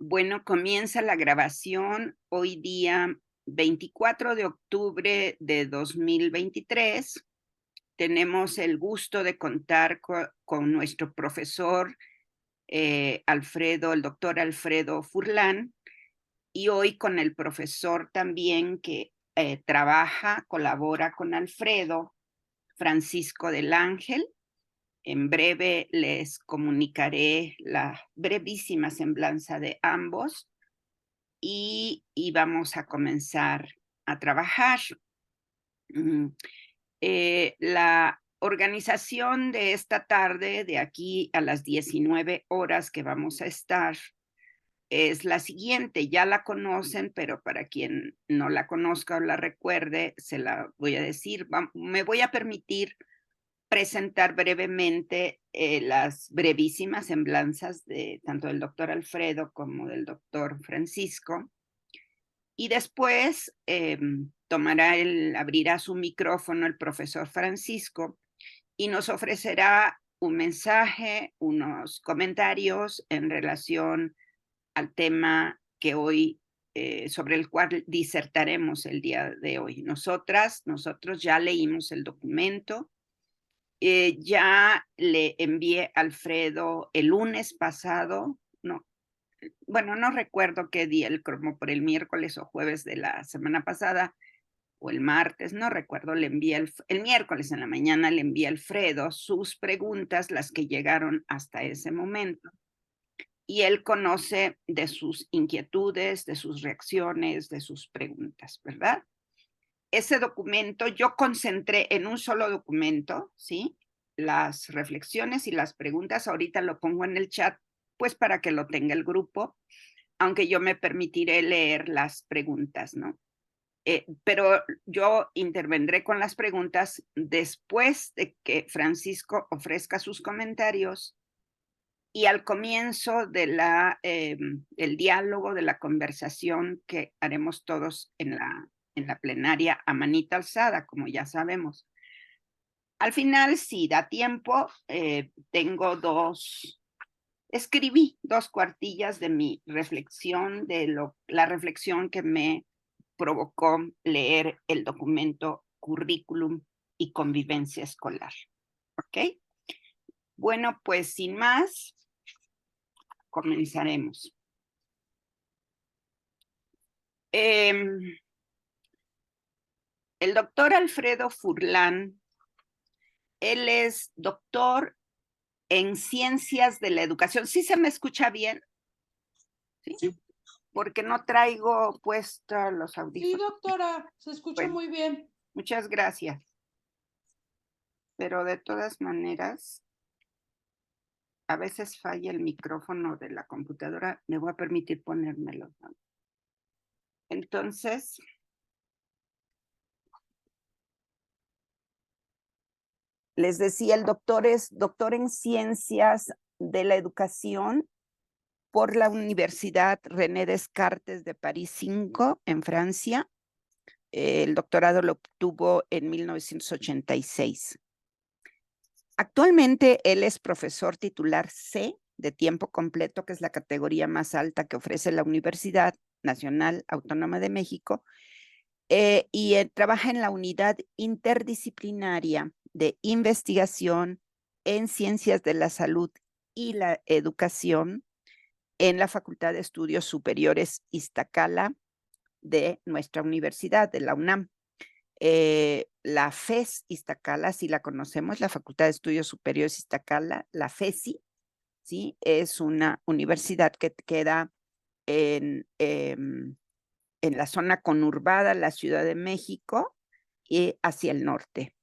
Bueno, comienza la grabación hoy día 24 de octubre de 2023. Tenemos el gusto de contar con nuestro profesor el doctor Alfredo Furlan, y hoy con el profesor también que colabora con Alfredo, Francisco del Ángel. En breve les comunicaré la brevísima semblanza de ambos y vamos a comenzar a trabajar. Mm, la organización de esta tarde, de aquí a las 19 horas que vamos a estar, es la siguiente. Ya la conocen, pero para quien no la conozca o la recuerde, se la voy a decir. Me voy a permitir presentar brevemente las brevísimas semblanzas de tanto del doctor Alfredo como del doctor Francisco. Y después abrirá su micrófono el profesor Francisco y nos ofrecerá un mensaje, unos comentarios en relación al tema que hoy, sobre el cual disertaremos el día de hoy. Nosotros ya leímos el documento, ya le envié a Alfredo el lunes pasado, no, bueno, no recuerdo qué día, como por el miércoles o jueves de la semana pasada, o el martes, no recuerdo, le envié el miércoles en la mañana le envié a Alfredo sus preguntas, las que llegaron hasta ese momento, y él conoce de sus inquietudes, de sus reacciones, de sus preguntas, ¿verdad? Ese documento yo concentré en un solo documento, ¿sí? Las reflexiones y las preguntas, ahorita lo pongo en el chat, pues para que lo tenga el grupo, aunque yo me permitiré leer las preguntas, ¿no? Pero yo intervendré con las preguntas después de que Francisco ofrezca sus comentarios y al comienzo del diálogo, de la conversación que haremos todos en la plenaria a manita alzada, como ya sabemos. Al final, si da tiempo, escribí 2 cuartillas de mi reflexión, la reflexión que me provocó leer el documento Currículum y Convivencia Escolar. ¿Ok? Bueno, pues sin más, comenzaremos. El doctor Alfredo Furlan, él es doctor en ciencias de la educación. ¿Sí se me escucha bien? ¿Sí? Sí. Porque no traigo puestos los Sí, audífonos. doctora, se escucha Bueno, muy bien. muchas gracias. Pero de todas maneras, a veces falla el micrófono de la computadora. Me voy a permitir ponérmelo, ¿no? Entonces, les decía, el doctor es doctor en ciencias de la educación por la Universidad René Descartes de París 5 en Francia. El doctorado lo obtuvo en 1986. Actualmente él es profesor titular C de tiempo completo, que es la categoría más alta que ofrece la Universidad Nacional Autónoma de México, y trabaja en la unidad interdisciplinaria de investigación en ciencias de la salud y la educación en la Facultad de Estudios Superiores Iztacala de nuestra universidad, de la UNAM. La FES Iztacala, si la conocemos, la Facultad de Estudios Superiores Iztacala, la FESI, ¿sí? Es una universidad que queda en la zona conurbada, la Ciudad de México, y hacia el norte,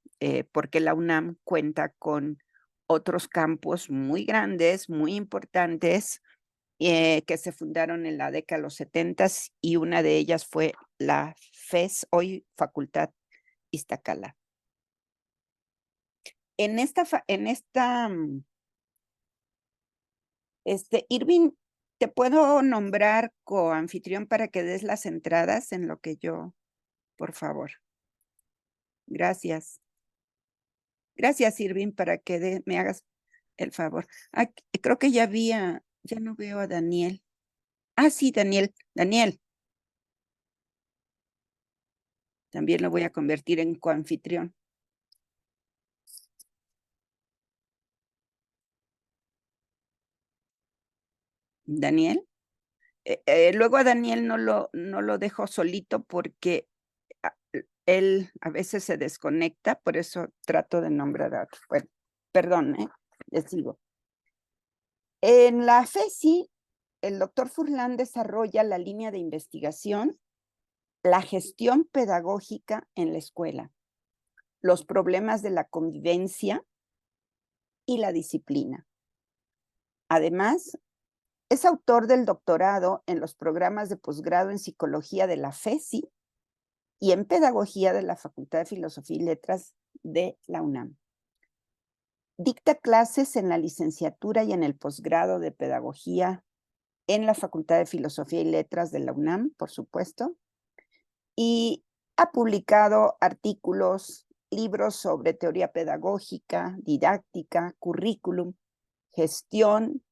porque la UNAM cuenta con otros campus muy grandes, muy importantes, que se fundaron en la década de los 70s, y una de ellas fue la FES, hoy Facultad Iztacala. Irving, ¿te puedo nombrar coanfitrión para que des las entradas en lo que yo, por favor? Gracias. Gracias, Irving, para que me hagas el favor. Creo que ya no veo a Daniel. Ah, sí, Daniel. Daniel. También lo voy a convertir en coanfitrión. Daniel. Luego a Daniel no lo dejo solito porque él a veces se desconecta, por eso trato de nombrar a otro. Bueno, perdón, les digo. En la FESI, el doctor Furlan desarrolla la línea de investigación, la gestión pedagógica en la escuela, los problemas de la convivencia y la disciplina. Además, es autor del doctorado en los programas de posgrado en psicología de la FESI y en pedagogía de la Facultad de Filosofía y Letras de la UNAM. Dicta clases en la licenciatura y en el posgrado de pedagogía en la Facultad de Filosofía y Letras de la UNAM, por supuesto, y ha publicado artículos, libros sobre teoría pedagógica, didáctica, currículum, gestión,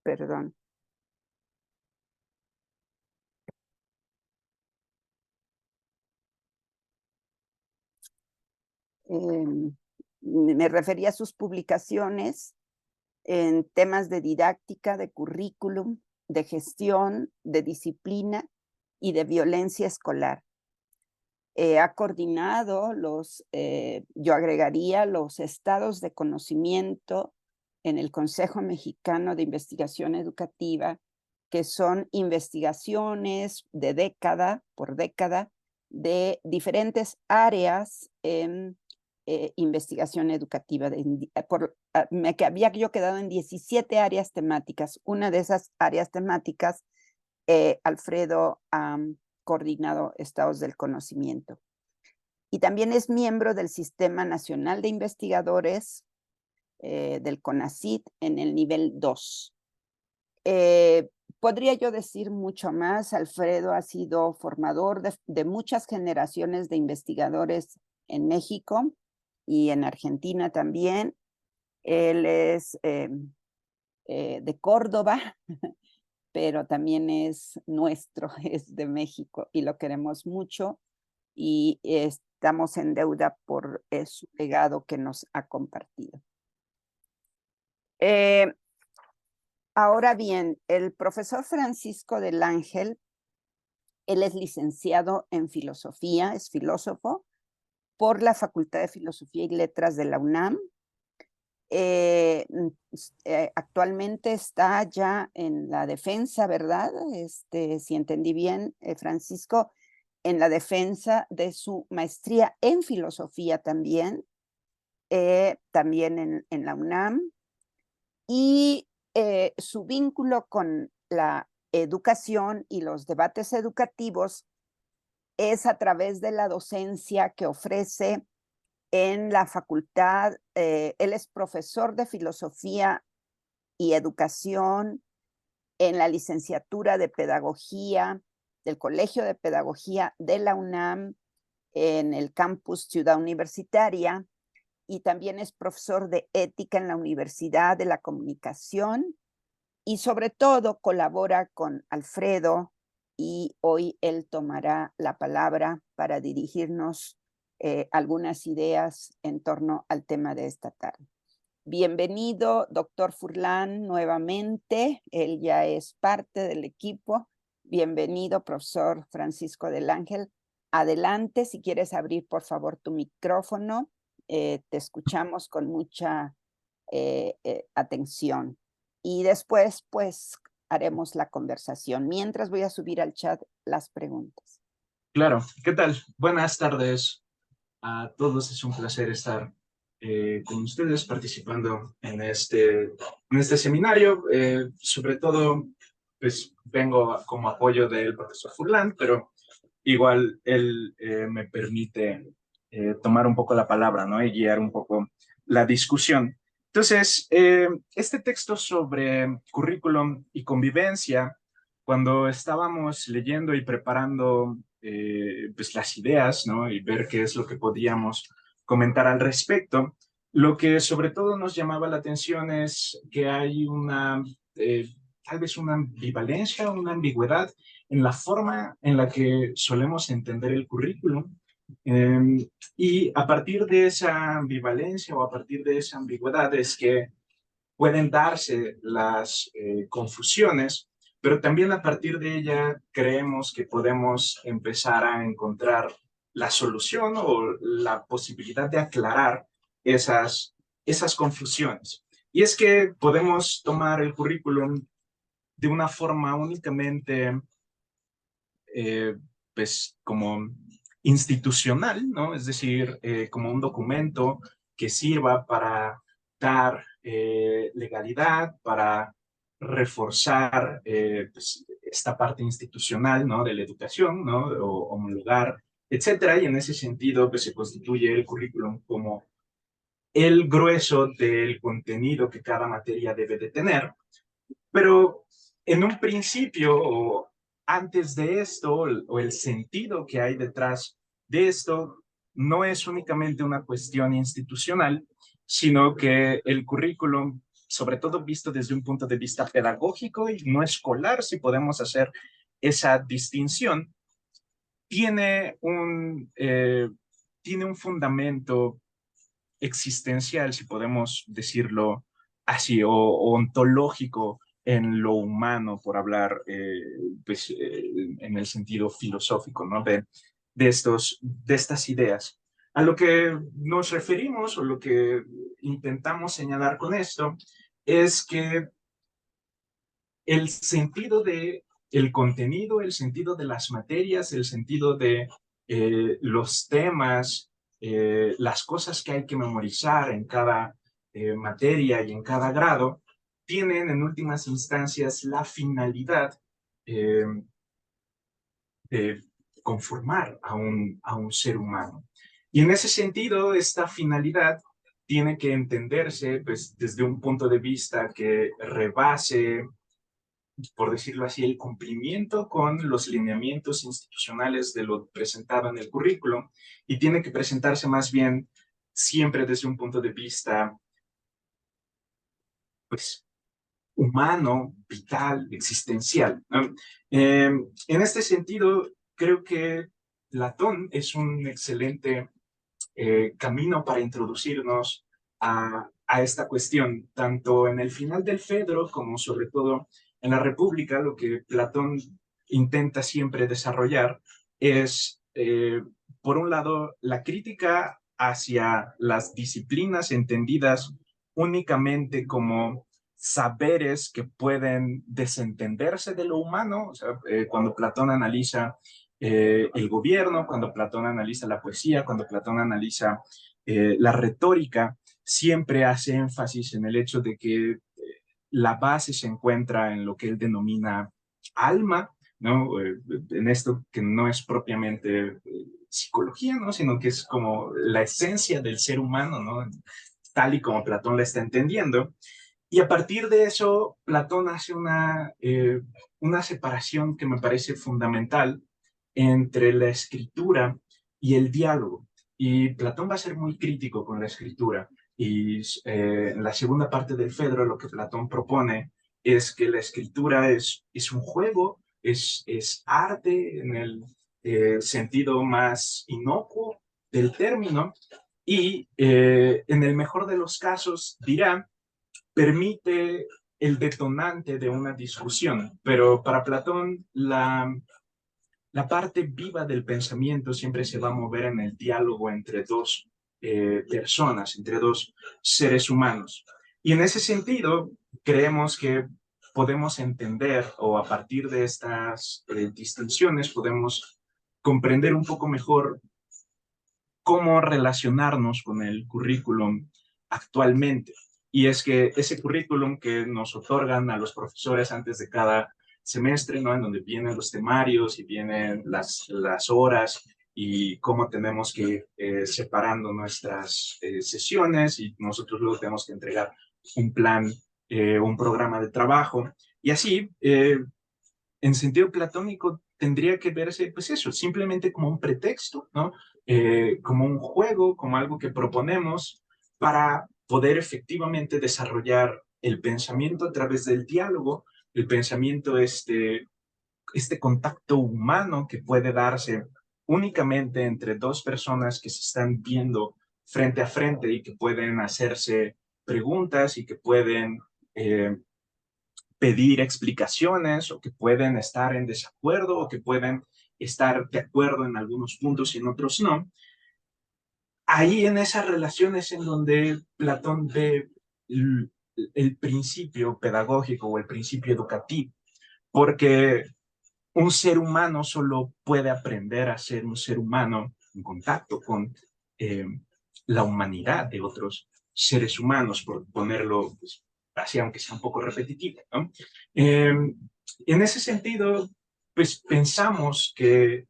perdón, me refería a sus publicaciones en temas de didáctica, de currículum, de gestión, de disciplina y de violencia escolar. Ha coordinado yo agregaría los estados de conocimiento en el Consejo Mexicano de Investigación Educativa, que son investigaciones de década por década de diferentes áreas en investigación educativa. Que había yo quedado en 17 áreas temáticas. Una de esas áreas temáticas, Alfredo ha coordinado estados del conocimiento. Y también es miembro del Sistema Nacional de Investigadores del CONACYT en el nivel 2. Podría yo decir mucho más. Alfredo ha sido formador de muchas generaciones de investigadores en México y en Argentina también. Él es de Córdoba, pero también es nuestro, es de México y lo queremos mucho y estamos en deuda por su legado que nos ha compartido. Ahora bien, el profesor Francisco del Ángel, él es licenciado en filosofía, es filósofo por la Facultad de Filosofía y Letras de la UNAM. Actualmente está ya en la defensa, ¿verdad? Si entendí bien, Francisco, en la defensa de su maestría en filosofía también, también en la UNAM, y su vínculo con la educación y los debates educativos es a través de la docencia que ofrece en la facultad. Él es profesor de filosofía y educación en la licenciatura de pedagogía del Colegio de Pedagogía de la UNAM en el campus Ciudad Universitaria, y también es profesor de ética en la Universidad de la Comunicación y sobre todo colabora con Alfredo, y hoy él tomará la palabra para dirigirnos algunas ideas en torno al tema de esta tarde. Bienvenido, doctor Furlan, nuevamente. Él ya es parte del equipo. Bienvenido, profesor Francisco del Ángel. Adelante, si quieres abrir, por favor, tu micrófono. Te escuchamos con mucha atención. Y después, pues, haremos la conversación. Mientras voy a subir al chat las preguntas. Claro, ¿qué tal? Buenas tardes a todos. Es un placer estar con ustedes participando en este seminario. Sobre todo, pues vengo como apoyo del profesor Furlan, pero igual él me permite tomar un poco la palabra, ¿no? Y guiar un poco la discusión. Entonces, este texto sobre currículum y convivencia, cuando estábamos leyendo y preparando pues las ideas, ¿no? Y ver qué es lo que podíamos comentar al respecto, Lo que sobre todo nos llamaba la atención es que hay tal vez una ambivalencia, una ambigüedad en la forma en la que solemos entender el currículum. Y a partir de esa ambivalencia o a partir de esa ambigüedad es que pueden darse las confusiones, pero también a partir de ella creemos que podemos empezar a encontrar la solución o la posibilidad de aclarar esas confusiones. Y es que podemos tomar el currículum de una forma únicamente, eh, pues, como institucional, ¿no? Es decir, como un documento que sirva para dar legalidad, para reforzar pues, esta parte institucional, ¿no? De la educación, ¿no? O homologar, etcétera. Y en ese sentido, pues se constituye el currículum como el grueso del contenido que cada materia debe de tener, pero en un principio o antes de esto, o el sentido que hay detrás de esto, no es únicamente una cuestión institucional, sino que el currículum, sobre todo visto desde un punto de vista pedagógico y no escolar, si podemos hacer esa distinción, tiene tiene un fundamento existencial, si podemos decirlo así, o ontológico en lo humano, por hablar pues, en el sentido filosófico, ¿no? De estas ideas. A lo que nos referimos o lo que intentamos señalar con esto es que el sentido de el contenido, el sentido de las materias, el sentido de los temas, las cosas que hay que memorizar en cada materia y en cada grado, tienen en últimas instancias la finalidad eh, de conformar a un ser humano. Y en ese sentido, esta finalidad tiene que entenderse pues, desde un punto de vista que rebase, por decirlo así, el cumplimiento con los lineamientos institucionales de lo presentado en el currículum y tiene que presentarse más bien siempre desde un punto de vista, pues, humano, vital, existencial, ¿no? En este sentido, creo que Platón es un excelente camino para introducirnos a esta cuestión, tanto en el final del Fedro como sobre todo en la República. Lo que Platón intenta siempre desarrollar es, por un lado, la crítica hacia las disciplinas entendidas únicamente como saberes que pueden desentenderse de lo humano. O sea, cuando Platón analiza el gobierno, cuando Platón analiza la poesía, cuando Platón analiza la retórica, siempre hace énfasis en el hecho de que la base se encuentra en lo que él denomina alma, ¿no? En esto que no es propiamente psicología, ¿no? Sino que es como la esencia del ser humano, ¿no? Tal y como Platón la está entendiendo. Y a partir de eso, Platón hace una separación que me parece fundamental entre la escritura y el diálogo. Y Platón va a ser muy crítico con la escritura. Y en la segunda parte del Fedro lo que Platón propone es que la escritura es un juego, es arte en el sentido más inocuo del término, y en el mejor de los casos dirá permite el detonante de una discusión, pero para Platón la parte viva del pensamiento siempre se va a mover en el diálogo entre dos personas, entre dos seres humanos. Y en ese sentido, creemos que podemos entender, o a partir de estas distinciones, podemos comprender un poco mejor cómo relacionarnos con el currículum actualmente. Y es que ese currículum que nos otorgan a los profesores antes de cada semestre, ¿no? En donde vienen los temarios y vienen las horas y cómo tenemos que ir separando nuestras sesiones, y nosotros luego tenemos que entregar un plan, un programa de trabajo. Y así, en sentido platónico, tendría que verse, pues eso, simplemente como un pretexto, ¿no? Como un juego, como algo que proponemos para poder efectivamente desarrollar el pensamiento a través del diálogo, el pensamiento, este contacto humano que puede darse únicamente entre dos personas que se están viendo frente a frente y que pueden hacerse preguntas y que pueden pedir explicaciones o que pueden estar en desacuerdo o que pueden estar de acuerdo en algunos puntos y en otros no. Ahí en esas relaciones en donde Platón ve el principio pedagógico o el principio educativo, porque un ser humano solo puede aprender a ser un ser humano en contacto con eh, la humanidad de otros seres humanos, por ponerlo pues, así, aunque sea un poco repetitivo, ¿no? En ese sentido, pues pensamos que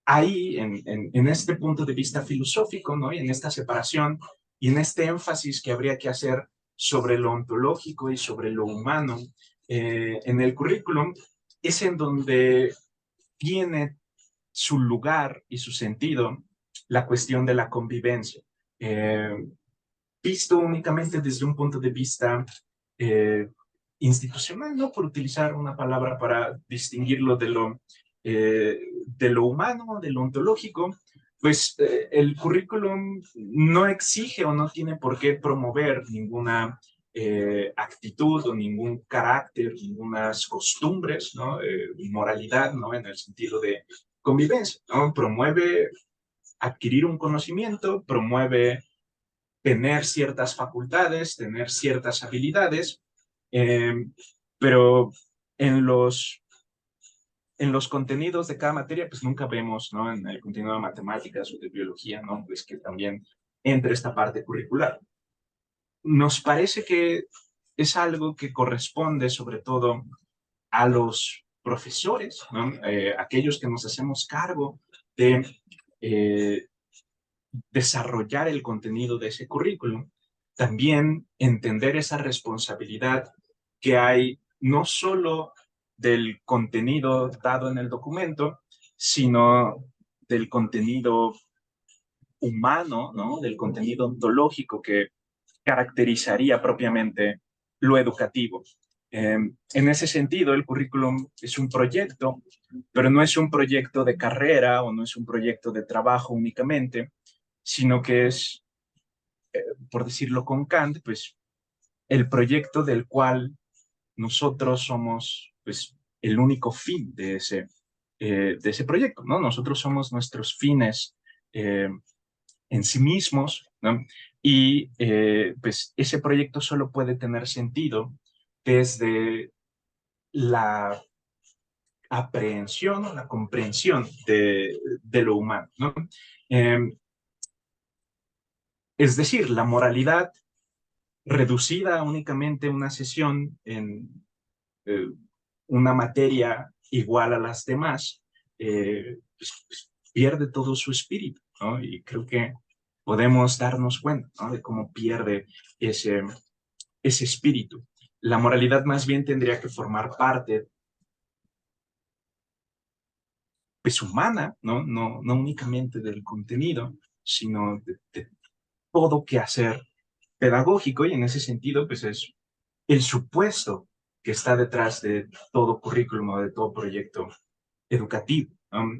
ahí, en este punto de vista filosófico, ¿no? Y en esta separación y en este énfasis que habría que hacer sobre lo ontológico y sobre lo humano en el currículum, es en donde tiene su lugar y su sentido la cuestión de la convivencia. Eh, Visto únicamente desde un punto de vista eh, institucional, ¿no? Por utilizar una palabra para distinguirlo de lo humano, de lo ontológico, pues el currículum no exige o no tiene por qué promover ninguna actitud o ningún carácter, ningunas costumbres, ¿no? Moralidad, ¿no? En el sentido de convivencia, ¿no? Promueve adquirir un conocimiento, promueve tener ciertas facultades, tener ciertas habilidades, eh, pero en los contenidos de cada materia, pues nunca vemos, ¿no? En el contenido de matemáticas o de biología, ¿no? Pues que también entre esta parte curricular. Nos parece que es algo que corresponde sobre todo a los profesores, ¿no? Aquellos que nos hacemos cargo de eh, desarrollar el contenido de ese currículum, también entender esa responsabilidad que hay no solo del contenido dado en el documento, sino del contenido humano, ¿no? Del contenido ontológico que caracterizaría propiamente lo educativo. En ese sentido, el currículum es un proyecto, pero no es un proyecto de carrera o no es un proyecto de trabajo únicamente, sino que es, por decirlo con Kant, pues el proyecto del cual nosotros somos pues el único fin de ese proyecto, ¿no? Nosotros somos nuestros fines eh, en sí mismos, ¿no? Y pues ese proyecto solo puede tener sentido desde la aprehensión o la comprensión de lo humano, ¿no? Eh, es decir, la moralidad reducida únicamente a una sesión en una materia igual a las demás, pues pierde todo su espíritu, ¿no? Y creo que podemos darnos cuenta, ¿no? De cómo pierde ese, ese espíritu. La moralidad más bien tendría que formar parte, pues, humana, ¿no? No únicamente del contenido, sino de todo quehacer pedagógico, y en ese sentido, pues es el supuesto que está detrás de todo currículum o de todo proyecto educativo, ¿no?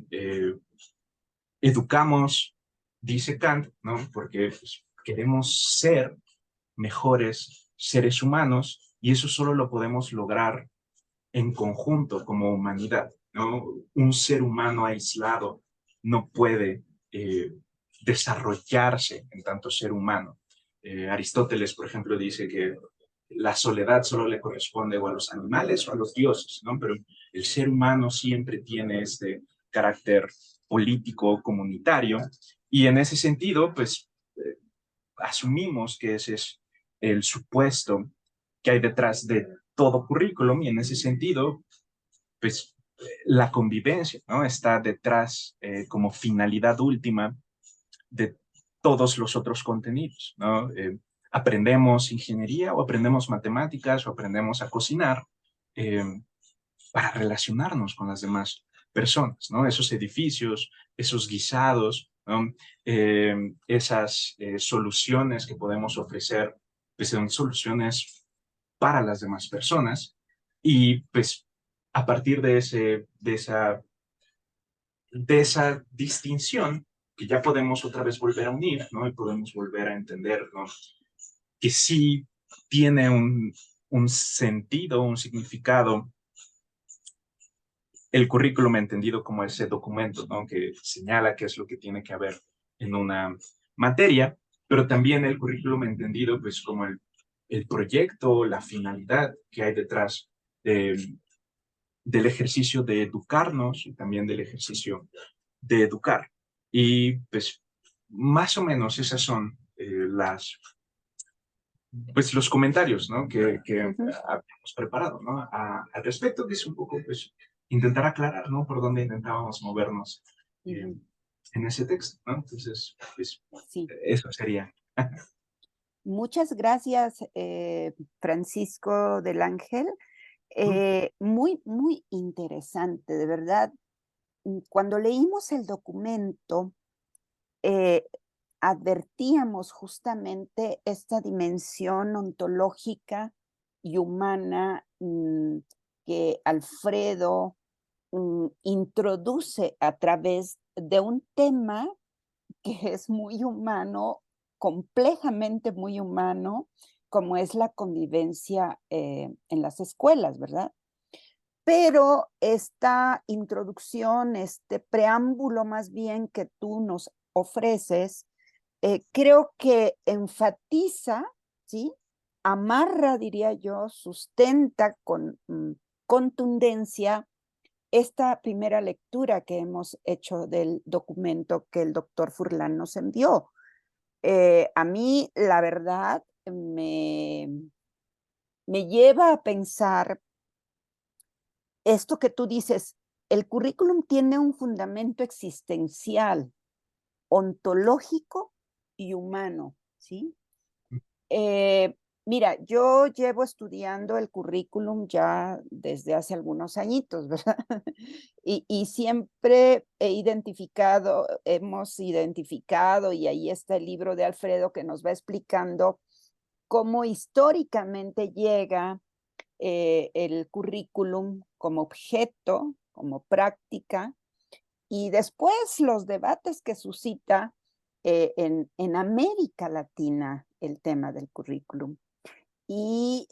Educamos, dice Kant, ¿no? Porque pues, queremos ser mejores seres humanos y eso solo lo podemos lograr en conjunto como humanidad, ¿no? Un ser humano aislado no puede desarrollarse en tanto ser humano. Aristóteles, por ejemplo, dice que la soledad solo le corresponde o a los animales o a los dioses, ¿no? Pero el ser humano siempre tiene este carácter político, comunitario, y en ese sentido, pues, asumimos que ese es el supuesto que hay detrás de todo currículum, y en ese sentido, pues, la convivencia, ¿no? Está detrás como finalidad última de todos los otros contenidos, ¿no? Aprendemos ingeniería o aprendemos matemáticas o aprendemos a cocinar eh, para relacionarnos con las demás personas, ¿no? Esos edificios, esos guisados, ¿no? Esas soluciones que podemos ofrecer, pues son soluciones para las demás personas y pues a partir de esa distinción que ya podemos otra vez volver a unir, ¿no? Y podemos volver a entender, ¿no? Que sí tiene un sentido, un significado, el currículum entendido como ese documento, ¿no? Que señala qué es lo que tiene que haber en una materia, pero también el currículum entendido pues como el proyecto, la finalidad que hay detrás del ejercicio de educarnos y también del ejercicio de educar. Y pues más o menos esas son pues los comentarios, ¿no? que habíamos preparado, ¿no? Al respecto, que es un poco, pues, intentar aclarar, ¿no? Por dónde intentábamos movernos en ese texto, ¿no? Entonces, pues, Sí. eso sería. Muchas gracias, Francisco del Ángel. Muy, muy interesante, de verdad. Cuando leímos el documento, advertíamos justamente esta dimensión ontológica y humana que Alfredo introduce a través de un tema que es muy humano, complejamente muy humano, como es la convivencia en las escuelas, ¿verdad? Pero esta introducción, este preámbulo más bien que tú nos ofreces, creo que enfatiza, ¿sí? Amarra, diría yo, sustenta con contundencia esta primera lectura que hemos hecho del documento que el doctor Furlan nos envió. A mí, la verdad, me lleva a pensar esto que tú dices, el currículum tiene un fundamento existencial, ontológico y humano, ¿sí? Mira, yo llevo estudiando el currículum ya desde hace algunos añitos, ¿verdad? Y siempre hemos identificado, y ahí está el libro de Alfredo que nos va explicando cómo históricamente llega el currículum como objeto, como práctica, y después los debates que suscita en América Latina el tema del currículum. Y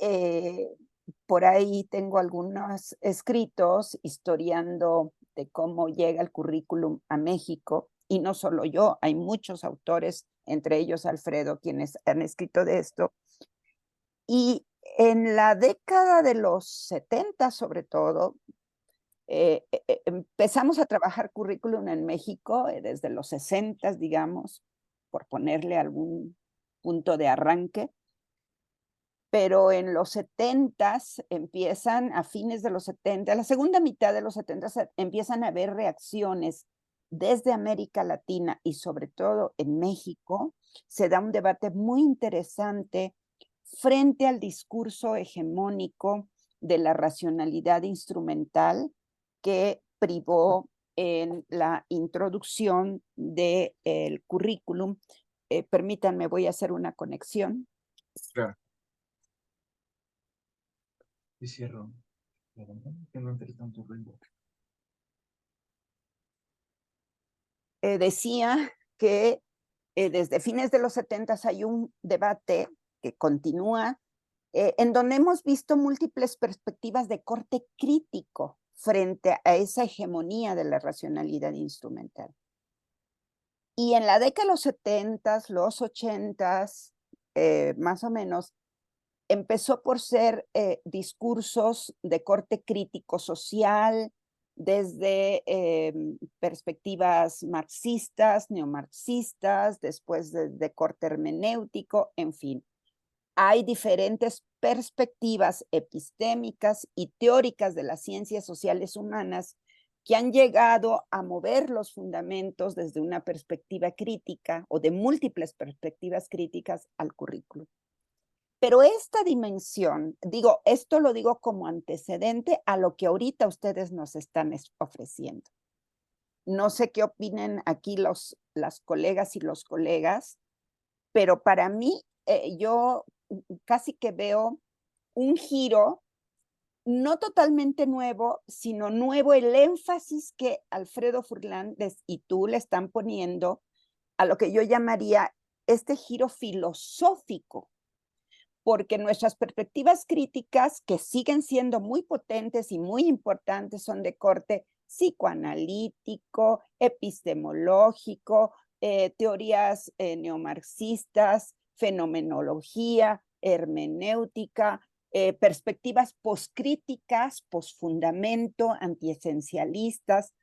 por ahí tengo algunos escritos historiando de cómo llega el currículum a México, y no solo yo, hay muchos autores, entre ellos Alfredo, quienes han escrito de esto. Y en la década de los 70, sobre todo, empezamos a trabajar currículum en México desde los 60, digamos, por ponerle algún punto de arranque, pero en los 70 empiezan, a fines de los 70, la segunda mitad de los 70 empiezan a haber reacciones desde América Latina y sobre todo en México. Se da un debate muy interesante frente al discurso hegemónico de la racionalidad instrumental que privó en la introducción del currículum. Permítanme, voy a hacer una conexión. Claro. Y cierro. Que no entre tanto ruido. Decía que desde fines de los 70 hay un debate que continúa en donde hemos visto múltiples perspectivas de corte crítico frente a esa hegemonía de la racionalidad instrumental. Y en la década de los 70, los 80, más o menos, empezó por ser discursos de corte crítico social, desde perspectivas marxistas, neomarxistas, después de corte hermenéutico, en fin. Hay diferentes perspectivas epistémicas y teóricas de las ciencias sociales humanas que han llegado a mover los fundamentos desde una perspectiva crítica o de múltiples perspectivas críticas al currículo. Pero esta dimensión, esto lo digo como antecedente a lo que ahorita ustedes nos están ofreciendo. No sé qué opinen aquí las colegas y los colegas, pero para mí, yo casi que veo un giro, no totalmente nuevo, sino nuevo el énfasis que Alfredo Furlan y tú le están poniendo a lo que yo llamaría este giro filosófico, porque nuestras perspectivas críticas, que siguen siendo muy potentes y muy importantes, son de corte psicoanalítico, epistemológico, teorías neomarxistas, fenomenología, hermenéutica, perspectivas poscríticas, posfundamento, antiesencialistas,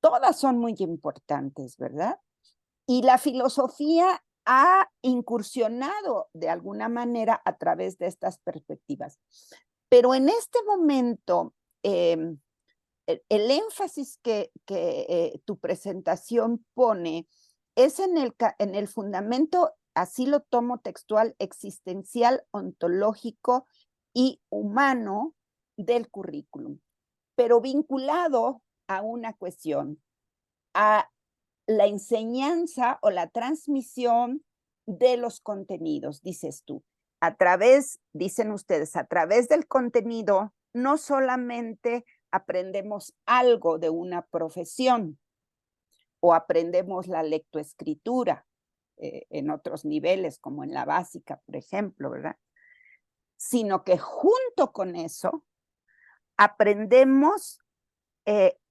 todas son muy importantes, ¿verdad? Y la filosofía ha incursionado de alguna manera a través de estas perspectivas. Pero en este momento, el énfasis que tu presentación pone es en el fundamento, así lo tomo textual, existencial, ontológico y humano del currículum, pero vinculado a una cuestión, a la enseñanza o la transmisión de los contenidos, dices tú. Dicen ustedes, a través del contenido, no solamente aprendemos algo de una profesión o aprendemos la lectoescritura en otros niveles, como en la básica, por ejemplo, ¿verdad? Sino que junto con eso aprendemos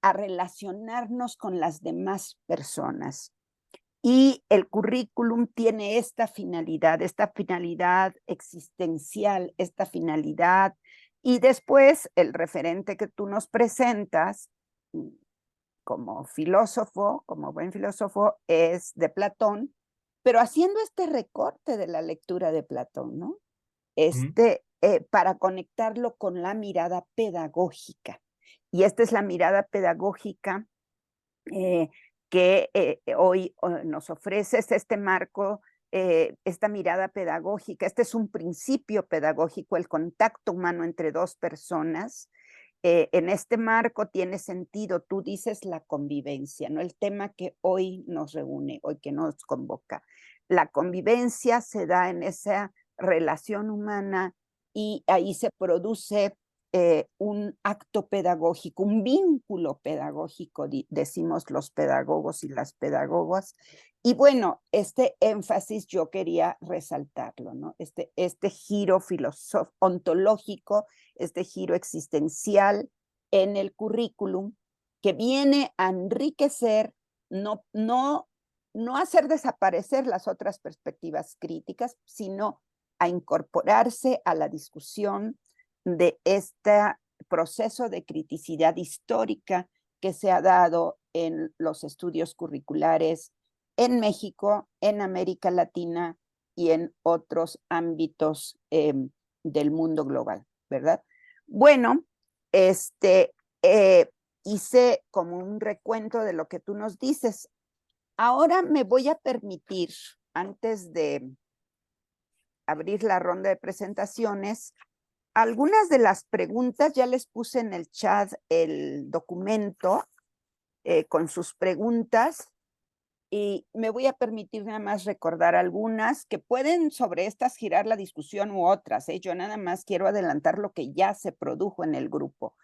a relacionarnos con las demás personas. Y el currículum tiene esta finalidad existencial, esta finalidad. Y después el referente que tú nos presentas como filósofo, como buen filósofo, es de Platón, pero haciendo este recorte de la lectura de Platón, ¿no? Para conectarlo con la mirada pedagógica. Y esta es la mirada pedagógica que hoy nos ofrece este marco, esta mirada pedagógica. Este es un principio pedagógico, el contacto humano entre dos personas. En este marco tiene sentido, tú dices, la convivencia, ¿no? El tema que hoy nos reúne, hoy que nos convoca. La convivencia se da en esa relación humana y ahí se produce un acto pedagógico, un vínculo pedagógico, decimos los pedagogos y las pedagogas. Y bueno, este énfasis yo quería resaltarlo, ¿no? Este giro ontológico, este giro existencial en el currículum que viene a enriquecer, no hacer desaparecer las otras perspectivas críticas, sino a incorporarse a la discusión de este proceso de criticidad histórica que se ha dado en los estudios curriculares en México, en América Latina y en otros ámbitos del mundo global, ¿verdad? Bueno, hice como un recuento de lo que tú nos dices. Ahora me voy a permitir, antes de abrir la ronda de presentaciones, algunas de las preguntas. Ya les puse en el chat el documento con sus preguntas y me voy a permitir nada más recordar algunas que pueden sobre estas girar la discusión u otras. Yo nada más quiero adelantar lo que ya se produjo en el grupo.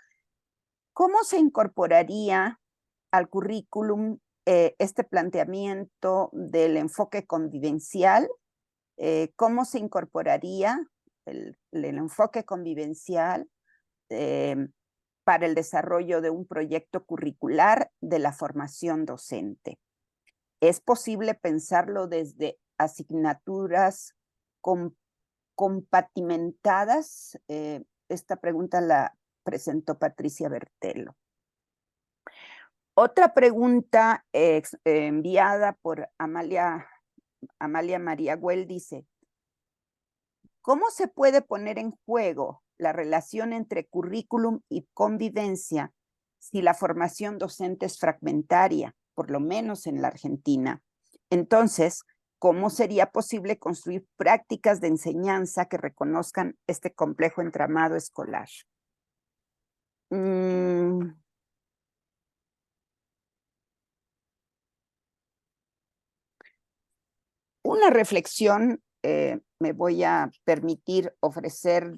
¿Cómo se incorporaría al currículum este planteamiento del enfoque convivencial? ¿Cómo se incorporaría el enfoque convivencial para el desarrollo de un proyecto curricular de la formación docente? ¿Es posible pensarlo desde asignaturas compartimentadas? Esta pregunta la presentó Patricia Bertelo. Otra pregunta enviada por Amalia María Güell dice: ¿cómo se puede poner en juego la relación entre currículum y convivencia si la formación docente es fragmentaria, por lo menos en la Argentina? Entonces, ¿cómo sería posible construir prácticas de enseñanza que reconozcan este complejo entramado escolar? Una reflexión me voy a permitir ofrecer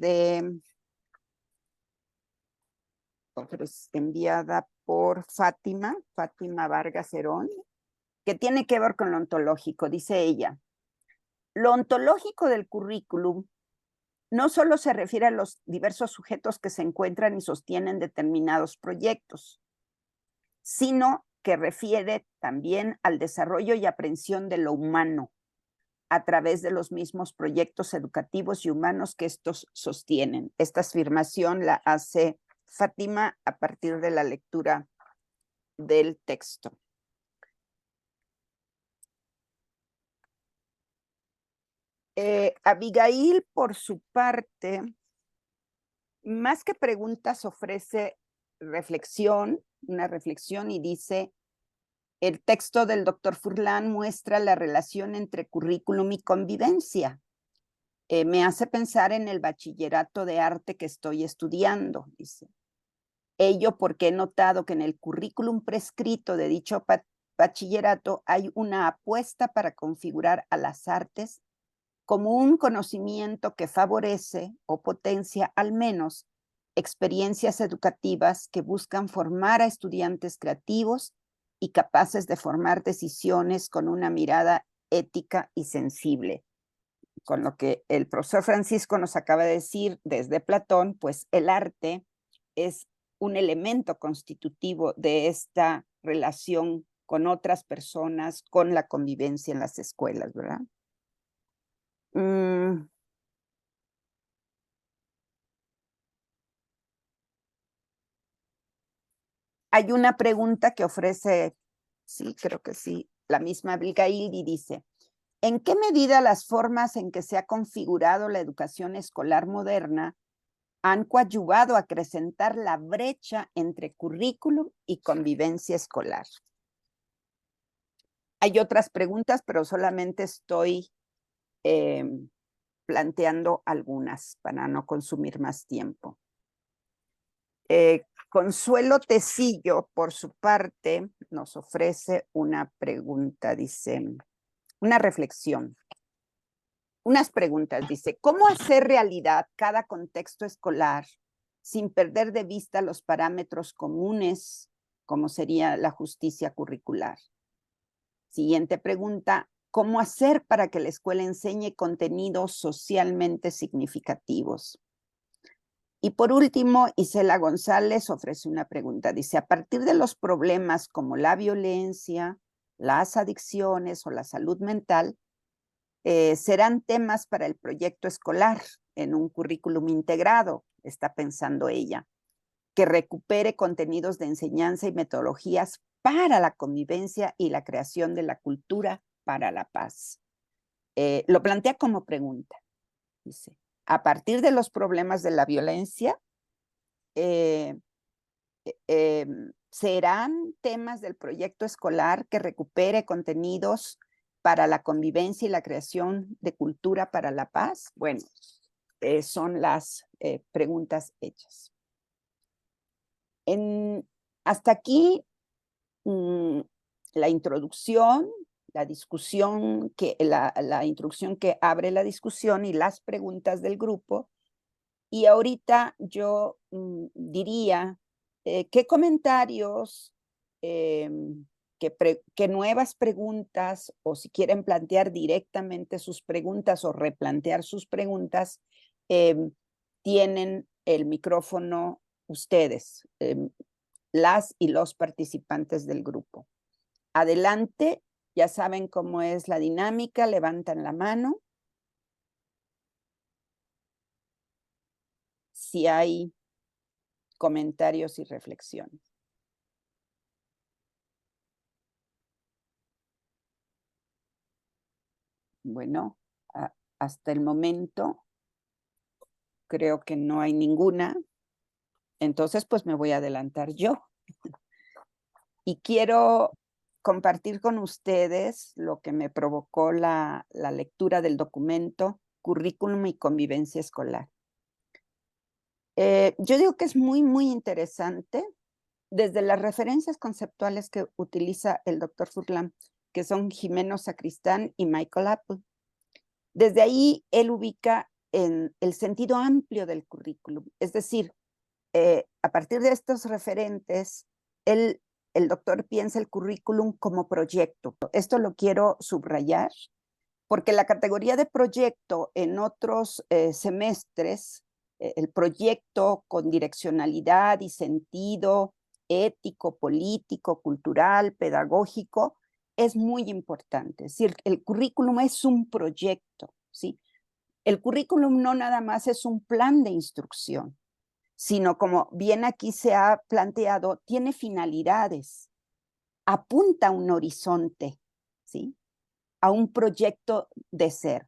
enviada por Fátima Vargas Herón, que tiene que ver con lo ontológico. Dice ella: lo ontológico del currículum no solo se refiere a los diversos sujetos que se encuentran y sostienen determinados proyectos, sino que refiere también al desarrollo y aprehensión de lo humano a través de los mismos proyectos educativos y humanos que estos sostienen. Esta afirmación la hace Fátima a partir de la lectura del texto. Abigail, por su parte, más que preguntas, ofrece reflexión, una reflexión, y dice: el texto del doctor Furlan muestra la relación entre currículum y convivencia. Me hace pensar en el bachillerato de arte que estoy estudiando, dice. Ello porque he notado que en el currículum prescrito de dicho bachillerato hay una apuesta para configurar a las artes como un conocimiento que favorece o potencia al menos experiencias educativas que buscan formar a estudiantes creativos y capaces de formar decisiones con una mirada ética y sensible. Con lo que el profesor Francisco nos acaba de decir desde Platón, pues el arte es un elemento constitutivo de esta relación con otras personas, con la convivencia en las escuelas, ¿verdad? Hay una pregunta que ofrece, sí, creo que sí, la misma Abigail, y dice: ¿en qué medida las formas en que se ha configurado la educación escolar moderna han coadyuvado a acrecentar la brecha entre currículum y convivencia escolar? Hay otras preguntas, pero solamente estoy planteando algunas para no consumir más tiempo. Consuelo Tecillo, por su parte, nos ofrece una pregunta, dice, una reflexión. Unas preguntas, dice: ¿cómo hacer realidad cada contexto escolar sin perder de vista los parámetros comunes, como sería la justicia curricular? Siguiente pregunta: ¿cómo hacer para que la escuela enseñe contenidos socialmente significativos? Y por último, Isela González ofrece una pregunta. Dice: a partir de los problemas como la violencia, las adicciones o la salud mental, serán temas para el proyecto escolar en un currículum integrado, está pensando ella, que recupere contenidos de enseñanza y metodologías para la convivencia y la creación de la cultura para la paz. Lo plantea como pregunta. Dice: a partir de los problemas de la violencia, ¿serán temas del proyecto escolar que recupere contenidos para la convivencia y la creación de cultura para la paz? Bueno, son las preguntas hechas. Hasta aquí la introducción, la discusión, la introducción que abre la discusión y las preguntas del grupo. Y ahorita yo diría qué comentarios, qué nuevas preguntas, o si quieren plantear directamente sus preguntas o replantear sus preguntas, tienen el micrófono ustedes, las y los participantes del grupo. Adelante, ya saben cómo es la dinámica, levantan la mano. Si hay comentarios y reflexiones. Bueno, hasta el momento creo que no hay ninguna. Entonces, pues me voy a adelantar yo. Y quiero compartir con ustedes lo que me provocó la lectura del documento Currículum y Convivencia Escolar. Yo digo que es muy, muy interesante desde las referencias conceptuales que utiliza el doctor Furlan. que son Jimeno Sacristán y Michael Apple. Desde ahí él ubica en el sentido amplio del currículum, es decir, a partir de estos referentes, el doctor piensa el currículum como proyecto. Esto lo quiero subrayar, porque la categoría de proyecto en otros semestres, el proyecto con direccionalidad y sentido ético, político, cultural, pedagógico, es muy importante. Es decir, el currículum es un proyecto, ¿sí? El currículum no nada más es un plan de instrucción, sino como bien aquí se ha planteado, tiene finalidades, apunta a un horizonte, ¿sí? A un proyecto de ser.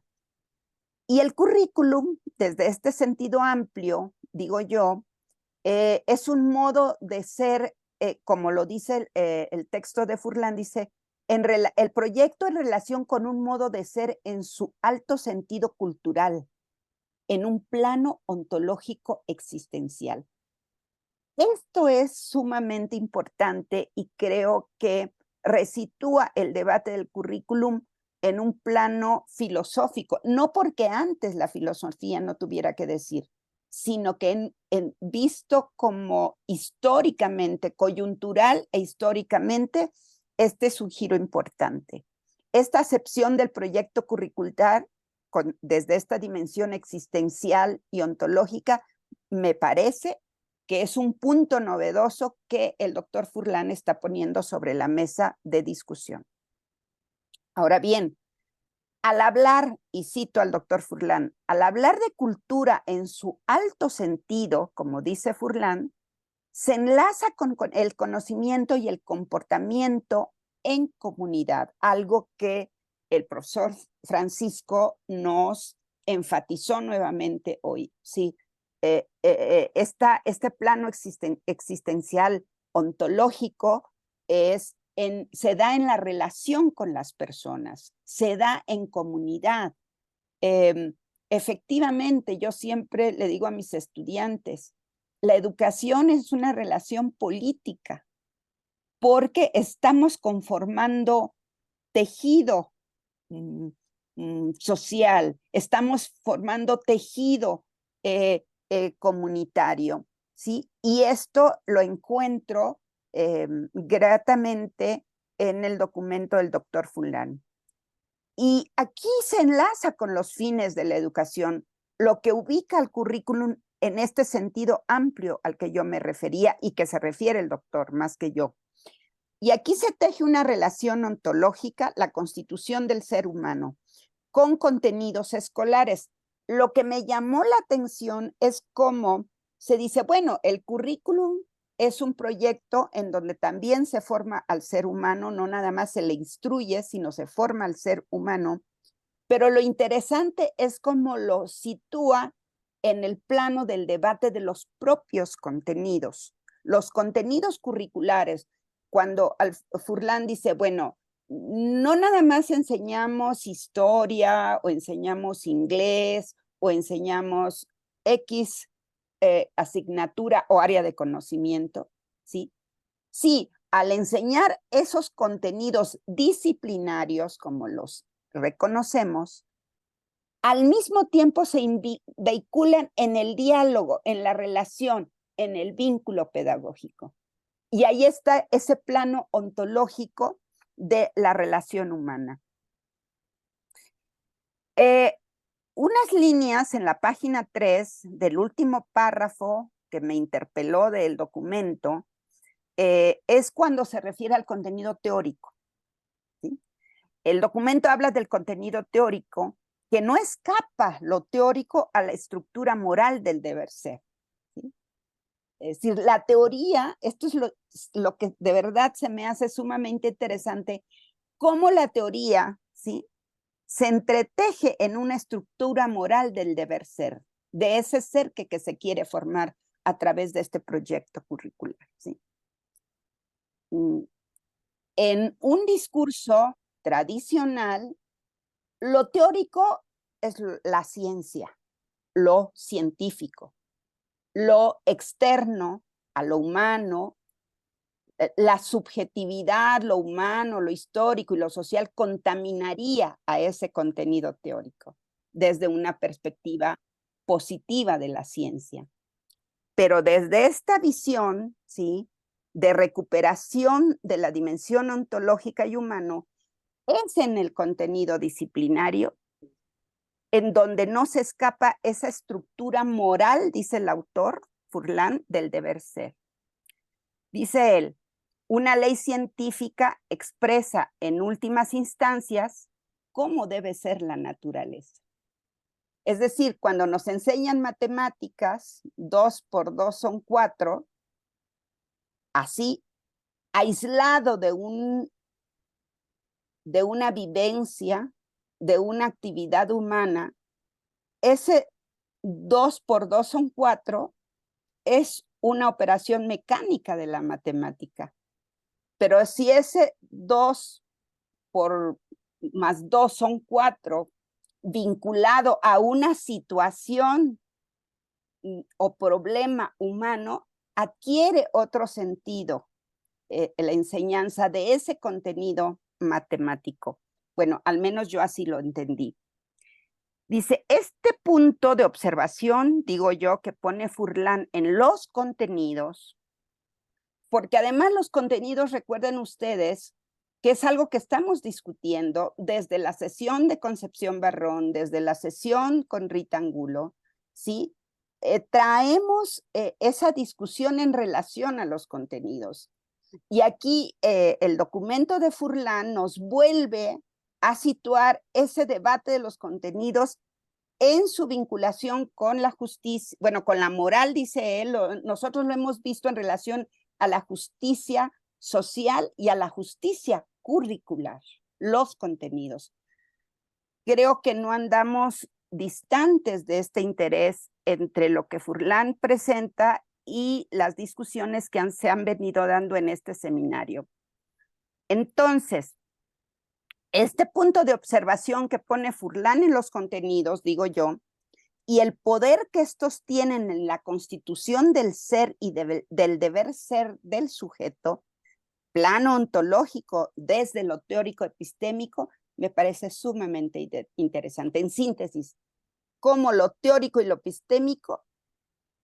Y el currículum, desde este sentido amplio, digo yo, es un modo de ser, como lo dice el texto de Furlan, dice, el proyecto en relación con un modo de ser en su alto sentido cultural, en un plano ontológico existencial. Esto es sumamente importante y creo que resitúa el debate del currículum en un plano filosófico, no porque antes la filosofía no tuviera que decir, sino que visto como históricamente, coyuntural e históricamente, este es un giro importante. Esta acepción del proyecto curricular desde esta dimensión existencial y ontológica me parece que es un punto novedoso que el doctor Furlan está poniendo sobre la mesa de discusión. Ahora bien, al hablar, y cito al doctor Furlan, al hablar de cultura en su alto sentido, como dice Furlan, se enlaza con el conocimiento y el comportamiento en comunidad, algo que el profesor Francisco nos enfatizó nuevamente hoy, ¿sí? Este plano existencial ontológico se da en la relación con las personas, se da en comunidad. Efectivamente, yo siempre le digo a mis estudiantes, la educación es una relación política, porque estamos conformando tejido social, estamos formando tejido comunitario, ¿sí? Y esto lo encuentro gratamente en el documento del doctor Furlan. Y aquí se enlaza con los fines de la educación, lo que ubica al currículum en este sentido amplio al que yo me refería y que se refiere el doctor más que yo. Y aquí se teje una relación ontológica, la constitución del ser humano, con contenidos escolares. Lo que me llamó la atención es cómo se dice, bueno, el currículum es un proyecto en donde también se forma al ser humano, no nada más se le instruye, sino se forma al ser humano. Pero lo interesante es cómo lo sitúa en el plano del debate de los propios contenidos. Los contenidos curriculares, cuando Furlan dice, bueno, no nada más enseñamos historia o enseñamos inglés o enseñamos X asignatura o área de conocimiento, ¿sí? Sí, al enseñar esos contenidos disciplinarios, como los reconocemos, al mismo tiempo se vehiculan en el diálogo, en la relación, en el vínculo pedagógico. Y ahí está ese plano ontológico de la relación humana. Unas líneas en la página 3 del último párrafo que me interpeló del documento es cuando se refiere al contenido teórico, ¿sí? El documento habla del contenido teórico que no escapa lo teórico a la estructura moral del deber ser, ¿sí? Es decir, la teoría, esto es lo que de verdad se me hace sumamente interesante, cómo la teoría, ¿sí?, se entreteje en una estructura moral del deber ser, de ese ser que se quiere formar a través de este proyecto curricular, ¿sí? En un discurso tradicional, lo teórico es la ciencia, lo científico, lo externo a lo humano, la subjetividad, lo humano, lo histórico y lo social contaminaría a ese contenido teórico desde una perspectiva positiva de la ciencia. Pero desde esta visión, ¿sí?, de recuperación de la dimensión ontológica y humano, es en el contenido disciplinario en donde no se escapa esa estructura moral, dice el autor Furlan, del deber ser. Dice él, una ley científica expresa en últimas instancias cómo debe ser la naturaleza. Es decir, cuando nos enseñan matemáticas, 2 por 2 son 4, así, aislado de una vivencia, de una actividad humana, ese 2 por 2 son 4 es una operación mecánica de la matemática. Pero si ese 2 por más 2 son 4, vinculado a una situación o problema humano, adquiere otro sentido la enseñanza de ese contenido matemático. Bueno, al menos yo así lo entendí. Dice, este punto de observación, digo yo, que pone Furlan en los contenidos, porque además los contenidos, recuerden ustedes, que es algo que estamos discutiendo desde la sesión de Concepción Barrón, desde la sesión con Rita Angulo, ¿sí? Traemos esa discusión en relación a los contenidos. Y aquí el documento de Furlan nos vuelve a situar ese debate de los contenidos en su vinculación con la justicia, bueno, con la moral, dice él, nosotros lo hemos visto en relación a la justicia social y a la justicia curricular, los contenidos. Creo que no andamos distantes de este interés entre lo que Furlan presenta y las discusiones que se han venido dando en este seminario. Entonces, este punto de observación que pone Furlan en los contenidos, digo yo, y el poder que estos tienen en la constitución del ser y del deber ser del sujeto, plano ontológico desde lo teórico epistémico, me parece sumamente interesante. En síntesis, cómo lo teórico y lo epistémico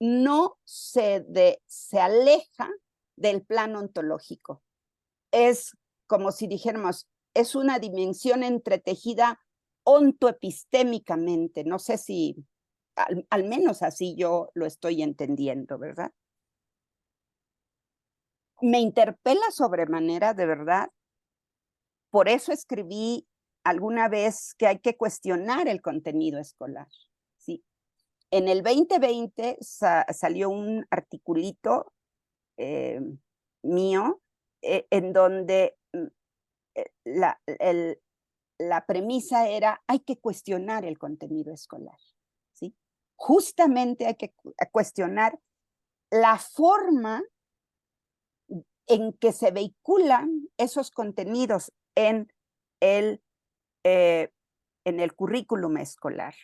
no se aleja del plano ontológico. Es como si dijéramos, es una dimensión entretejida ontoepistémicamente. No sé si, al menos así yo lo estoy entendiendo, ¿verdad? Me interpela sobremanera, de verdad. Por eso escribí alguna vez que hay que cuestionar el contenido escolar, ¿sí? En el 2020 salió un articulito mío en donde la premisa era hay que cuestionar el contenido escolar, ¿sí? Justamente hay que cuestionar la forma en que se vehiculan esos contenidos en el currículum escolar.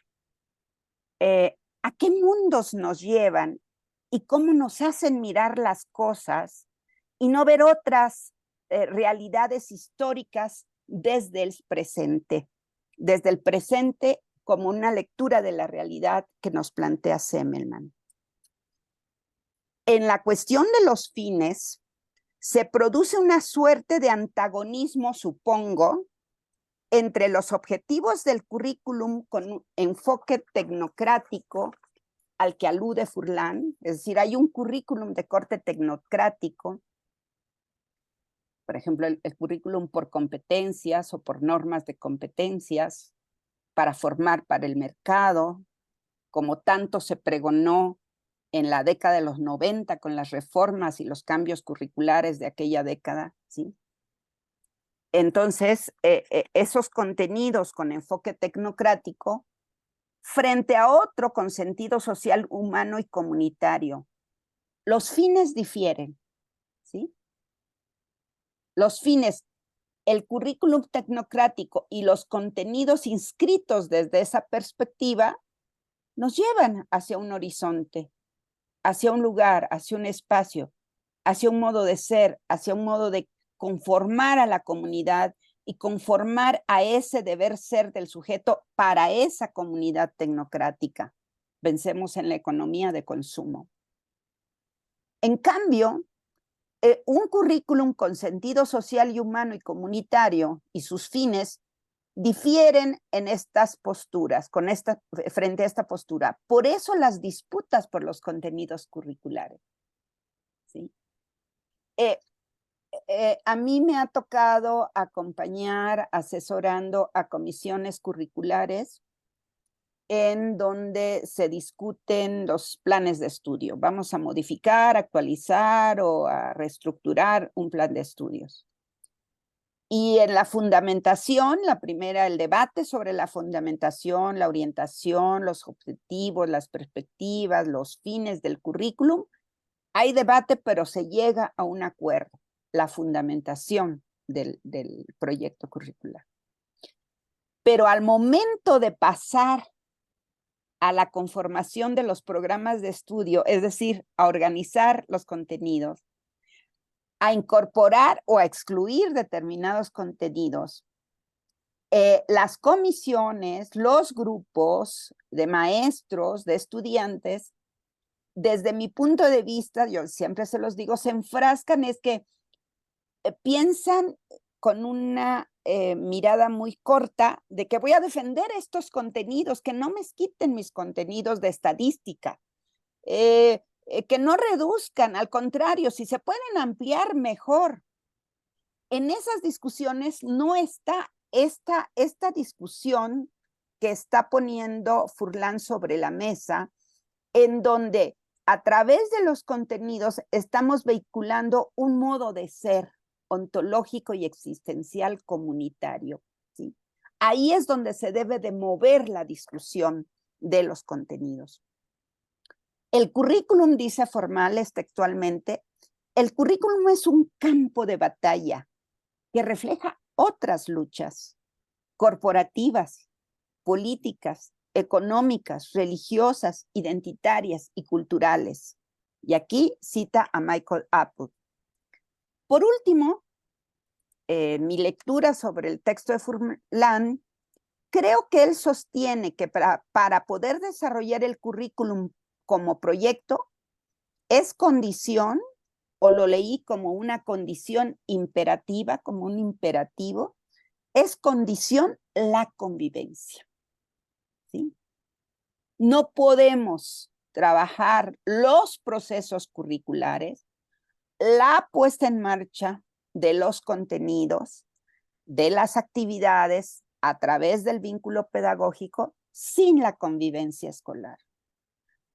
¿A qué mundos nos llevan y cómo nos hacen mirar las cosas y no ver otras realidades históricas desde el presente como una lectura de la realidad que nos plantea Semmelman? En la cuestión de los fines, se produce una suerte de antagonismo, supongo, entre los objetivos del currículum con un enfoque tecnocrático al que alude Furlan, es decir, hay un currículum de corte tecnocrático, por ejemplo, el currículum por competencias o por normas de competencias para formar para el mercado, como tanto se pregonó en la década de los 90 con las reformas y los cambios curriculares de aquella década, ¿sí? Entonces, esos contenidos con enfoque tecnocrático frente a otro con sentido social, humano y comunitario. Los fines difieren, ¿sí? Los fines, el currículum tecnocrático y los contenidos inscritos desde esa perspectiva nos llevan hacia un horizonte, hacia un lugar, hacia un espacio, hacia un modo de ser, hacia un modo de conformar a la comunidad y conformar a ese deber ser del sujeto para esa comunidad tecnocrática. Pensemos en la economía de consumo. En cambio, un currículum con sentido social y humano y comunitario y sus fines difieren en estas posturas, frente a esta postura. Por eso las disputas por los contenidos curriculares. ¿Sí? A mí me ha tocado acompañar, asesorando a comisiones curriculares en donde se discuten los planes de estudio. Vamos a modificar, actualizar o a reestructurar un plan de estudios. Y en la fundamentación, la primera, el debate sobre la fundamentación, la orientación, los objetivos, las perspectivas, los fines del currículum. Hay debate, pero se llega a un acuerdo, la fundamentación del proyecto curricular. Pero al momento de pasar a la conformación de los programas de estudio, es decir, a organizar los contenidos, a incorporar o a excluir determinados contenidos, las comisiones, los grupos de maestros, de estudiantes, desde mi punto de vista, yo siempre se los digo, se enfrascan, es que piensan con una mirada muy corta de que voy a defender estos contenidos, que no me quiten mis contenidos de estadística, que no reduzcan, al contrario, si se pueden ampliar, mejor. En esas discusiones no está esta discusión que está poniendo Furlan sobre la mesa, en donde a través de los contenidos estamos vehiculando un modo de ser ontológico y existencial comunitario, ¿sí? Ahí es donde se debe de mover la discusión de los contenidos. El currículum, dice Formales textualmente, el currículum es un campo de batalla que refleja otras luchas corporativas, políticas, económicas, religiosas, identitarias y culturales. Y aquí cita a Michael Apple. Por último, mi lectura sobre el texto de Furlan, creo que él sostiene que para poder desarrollar el currículum como proyecto es condición, o lo leí como una condición imperativa, como un imperativo, es condición la convivencia. ¿Sí? No podemos trabajar los procesos curriculares, la puesta en marcha de los contenidos, de las actividades a través del vínculo pedagógico sin la convivencia escolar.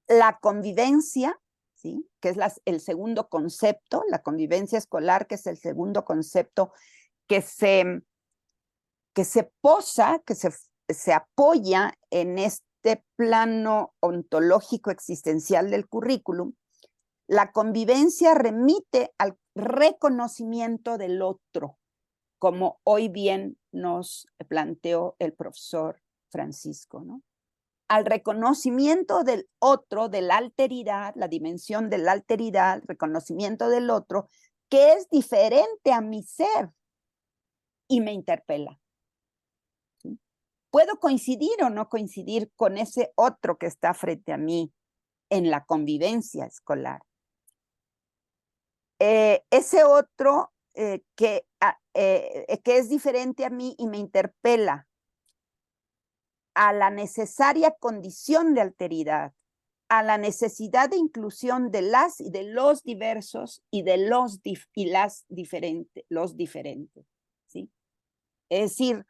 La convivencia, ¿sí?, que es el segundo concepto, la convivencia escolar, que es el segundo concepto que se posa, que se apoya en este plano ontológico existencial del currículum. La convivencia remite al reconocimiento del otro, como hoy bien nos planteó el profesor Francisco, ¿no? Al reconocimiento del otro, de la alteridad, la dimensión de la alteridad, reconocimiento del otro, que es diferente a mi ser y me interpela. ¿Sí? Puedo coincidir o no coincidir con ese otro que está frente a mí en la convivencia escolar. Ese otro que es diferente a mí y me interpela a la necesaria condición de alteridad, a la necesidad de inclusión de las y de los diversos y de los diferentes, ¿sí? Es decir,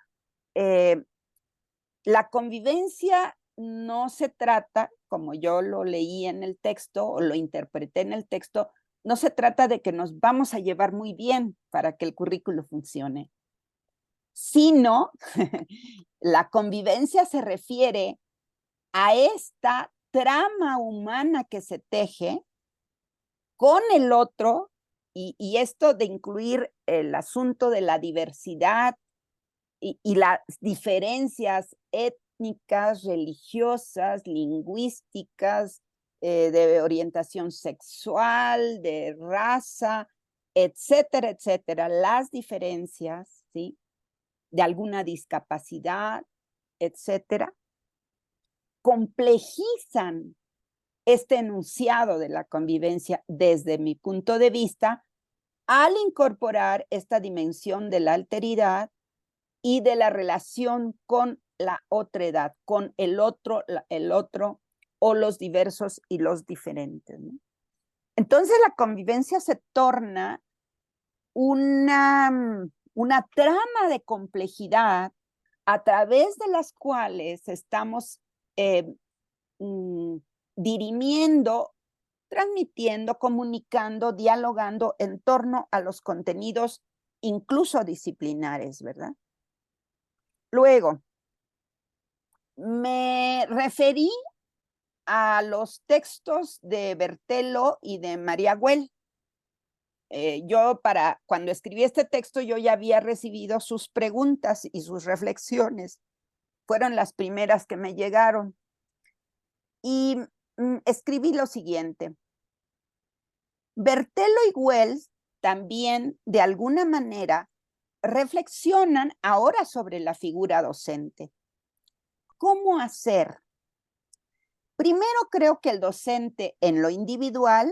la convivencia no se trata, como yo lo leí en el texto o lo interpreté en el texto, no se trata de que nos vamos a llevar muy bien para que el currículo funcione, sino la convivencia se refiere a esta trama humana que se teje con el otro y esto de incluir el asunto de la diversidad y las diferencias étnicas, religiosas, lingüísticas, de orientación sexual, de raza, etcétera, etcétera, las diferencias, ¿sí? De alguna discapacidad, etcétera, complejizan este enunciado de la convivencia desde mi punto de vista al incorporar esta dimensión de la alteridad y de la relación con la otredad, con el otro o los diversos y los diferentes, ¿no? Entonces la convivencia se torna una trama de complejidad a través de las cuales estamos dirimiendo, transmitiendo, comunicando, dialogando en torno a los contenidos incluso disciplinares, ¿verdad? Luego, me referí a los textos de Berthello y de María Güell. Yo cuando escribí este texto, yo ya había recibido sus preguntas y sus reflexiones. Fueron las primeras que me llegaron. Y escribí lo siguiente. Berthello y Güell también, de alguna manera, reflexionan ahora sobre la figura docente. ¿Cómo hacer? Primero, creo que el docente en lo individual,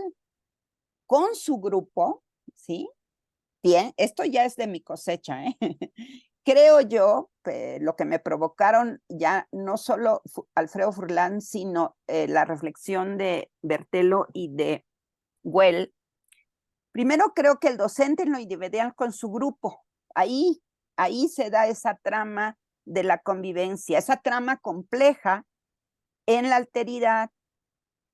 con su grupo, ¿sí? Bien, esto ya es de mi cosecha, ¿eh? Creo yo, lo que me provocaron ya no solo Alfredo Furlan, sino la reflexión de Berthello y de Güell. Primero, creo que el docente en lo individual con su grupo, ahí se da esa trama de la convivencia, esa trama compleja en la alteridad,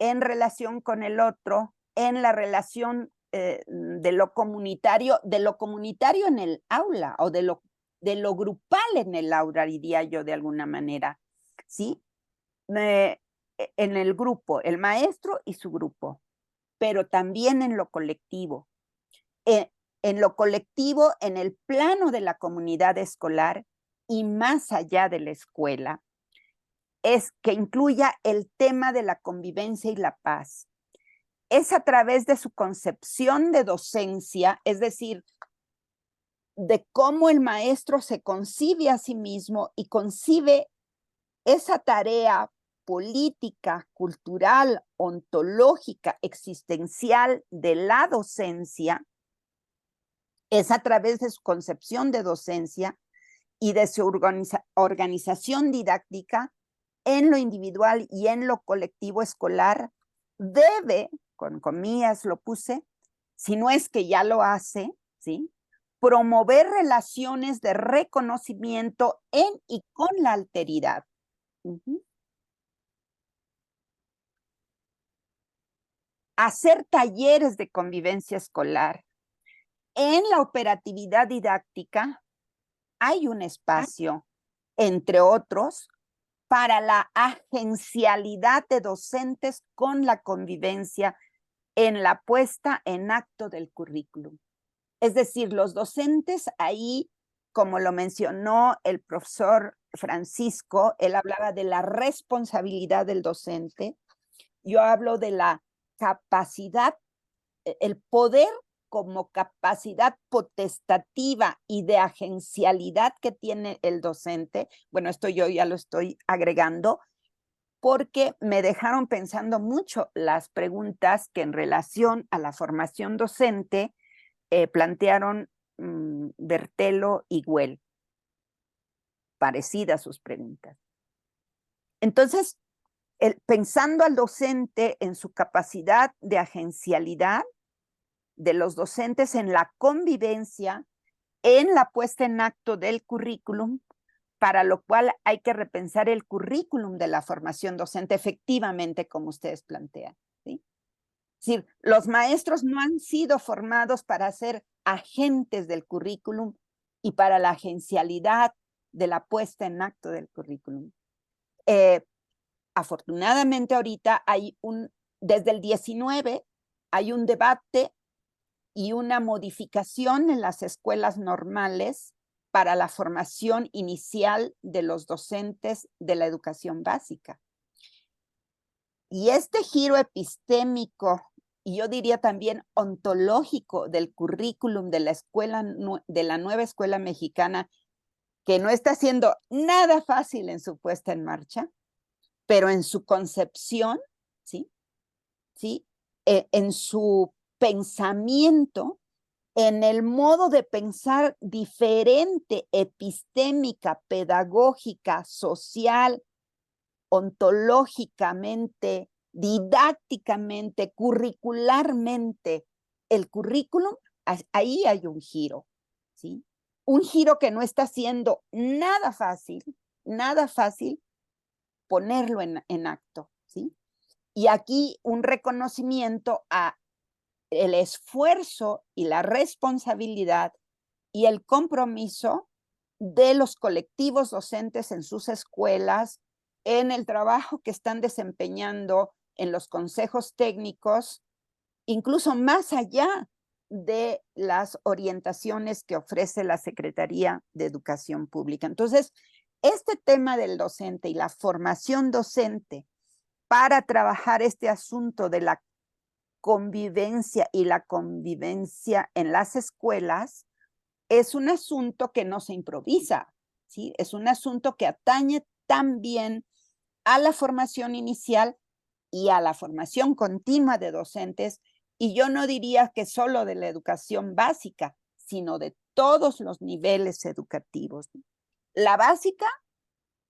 en relación con el otro, en la relación de lo comunitario en el aula, o de lo grupal en el aula, diría yo de alguna manera, ¿sí? En el grupo, el maestro y su grupo, pero también en lo colectivo. En lo colectivo, en el plano de la comunidad escolar y más allá de la escuela, es que incluya el tema de la convivencia y la paz. Es a través de su concepción de docencia, es decir, de cómo el maestro se concibe a sí mismo y concibe esa tarea política, cultural, ontológica, existencial de la docencia, es a través de su concepción de docencia y de su organización didáctica en lo individual y en lo colectivo escolar, debe, con comillas lo puse, si no es que ya lo hace, ¿sí? Promover relaciones de reconocimiento en y con la alteridad. Hacer talleres de convivencia escolar. En la operatividad didáctica hay un espacio, entre otros, para la agencialidad de docentes con la convivencia en la puesta en acto del currículum. Es decir, los docentes ahí, como lo mencionó el profesor Francisco, él hablaba de la responsabilidad del docente. Yo hablo de la capacidad, el poder como capacidad potestativa y de agencialidad que tiene el docente. Bueno, esto yo ya lo estoy agregando porque me dejaron pensando mucho las preguntas que en relación a la formación docente plantearon Berthello y Güell. Parecidas sus preguntas. Entonces, pensando al docente en su capacidad de agencialidad, de los docentes en la convivencia, en la puesta en acto del currículum, para lo cual hay que repensar el currículum de la formación docente, efectivamente, como ustedes plantean, ¿sí? Es decir, los maestros no han sido formados para ser agentes del currículum y para la agencialidad de la puesta en acto del currículum. Afortunadamente ahorita desde el 19 hay un debate y una modificación en las escuelas normales para la formación inicial de los docentes de la educación básica. Y este giro epistémico, y yo diría también ontológico del currículum de la escuela, de la nueva escuela mexicana, que no está siendo nada fácil en su puesta en marcha, pero en su concepción, ¿sí? ¿Sí? En su pensamiento, en el modo de pensar diferente, epistémica, pedagógica, social, ontológicamente, didácticamente, curricularmente, el currículum, ahí hay un giro, ¿sí? Un giro que no está siendo nada fácil ponerlo en acto, ¿sí? Y aquí un reconocimiento a el esfuerzo y la responsabilidad y el compromiso de los colectivos docentes en sus escuelas, en el trabajo que están desempeñando en los consejos técnicos, incluso más allá de las orientaciones que ofrece la Secretaría de Educación Pública. Entonces, este tema del docente y la formación docente para trabajar este asunto de la convivencia y la convivencia en las escuelas es un asunto que no se improvisa, ¿sí? Es un asunto que atañe también a la formación inicial y a la formación continua de docentes, y yo no diría que solo de la educación básica, sino de todos los niveles educativos. La básica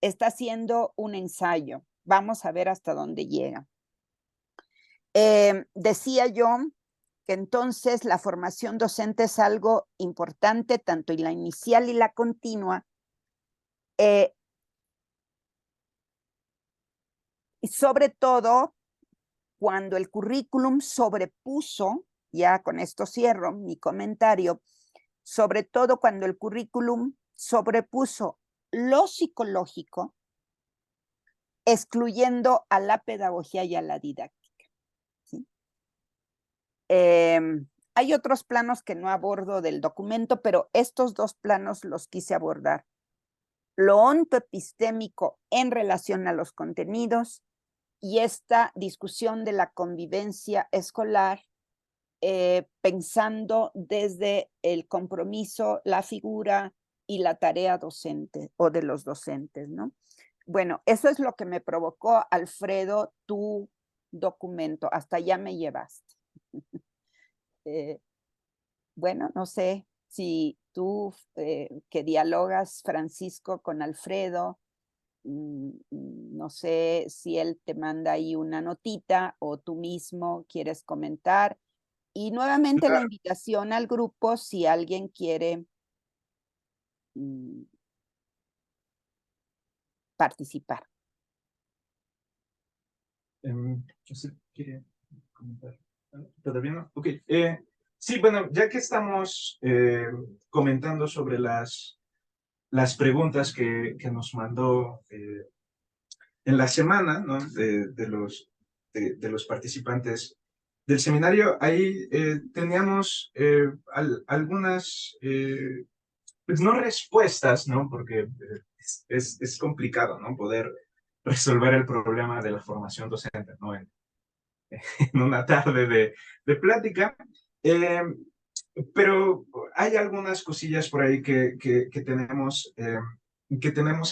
está siendo un ensayo. Vamos a ver hasta dónde llega. Decía yo que entonces la formación docente es algo importante, tanto en la inicial y la continua, y sobre todo cuando el currículum sobrepuso, ya con esto cierro mi comentario, sobre todo cuando el currículum sobrepuso lo psicológico, excluyendo a la pedagogía y a la didáctica, ¿sí? Hay otros planos que no abordo del documento, pero estos dos planos los quise abordar. Lo ontoepistémico en relación a los contenidos y esta discusión de la convivencia escolar, pensando desde el compromiso, la figura y la tarea docente o de los docentes, ¿no? Bueno, eso es lo que me provocó, Alfredo, tu documento. Hasta allá me llevaste. Bueno, no sé si tú que dialogas, Francisco, con Alfredo, no sé si él te manda ahí una notita o tú mismo quieres comentar. Y nuevamente la invitación al grupo si alguien quiere participar. ¿Usted quiere comentar? ¿Todavía no? Ok. Sí, bueno, ya que estamos comentando sobre las preguntas que nos mandó en la semana, ¿no? de los participantes del seminario, ahí teníamos algunas, pues no respuestas, ¿no? Porque es complicado, ¿no? Poder resolver el problema de la formación docente, ¿no? En una tarde de plática. Pero hay algunas cosillas por ahí que tenemos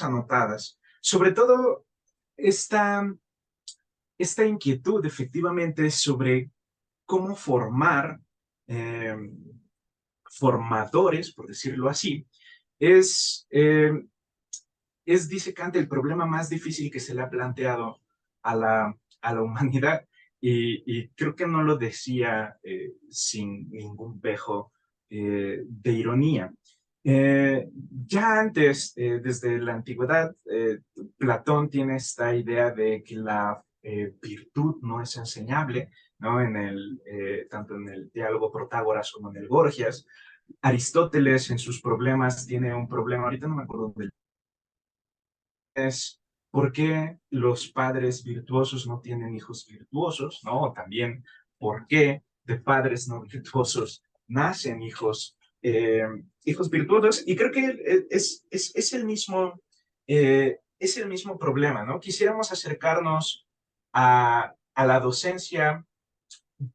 anotadas. Sobre todo esta inquietud efectivamente sobre cómo formar formadores, por decirlo así, dice Kant, el problema más difícil que se le ha planteado a la humanidad, y creo que no lo decía sin ningún vejo de ironía. Ya antes, desde la antigüedad, Platón tiene esta idea de que la virtud no es enseñable, ¿no? Tanto en el diálogo Protágoras como en el Gorgias. Aristóteles en sus problemas tiene un problema, ahorita no me acuerdo del es por qué los padres virtuosos no tienen hijos virtuosos, ¿no? O también por qué de padres no virtuosos nacen hijos virtuosos. Y creo que es el mismo problema, ¿no? Quisiéramos acercarnos a a la docencia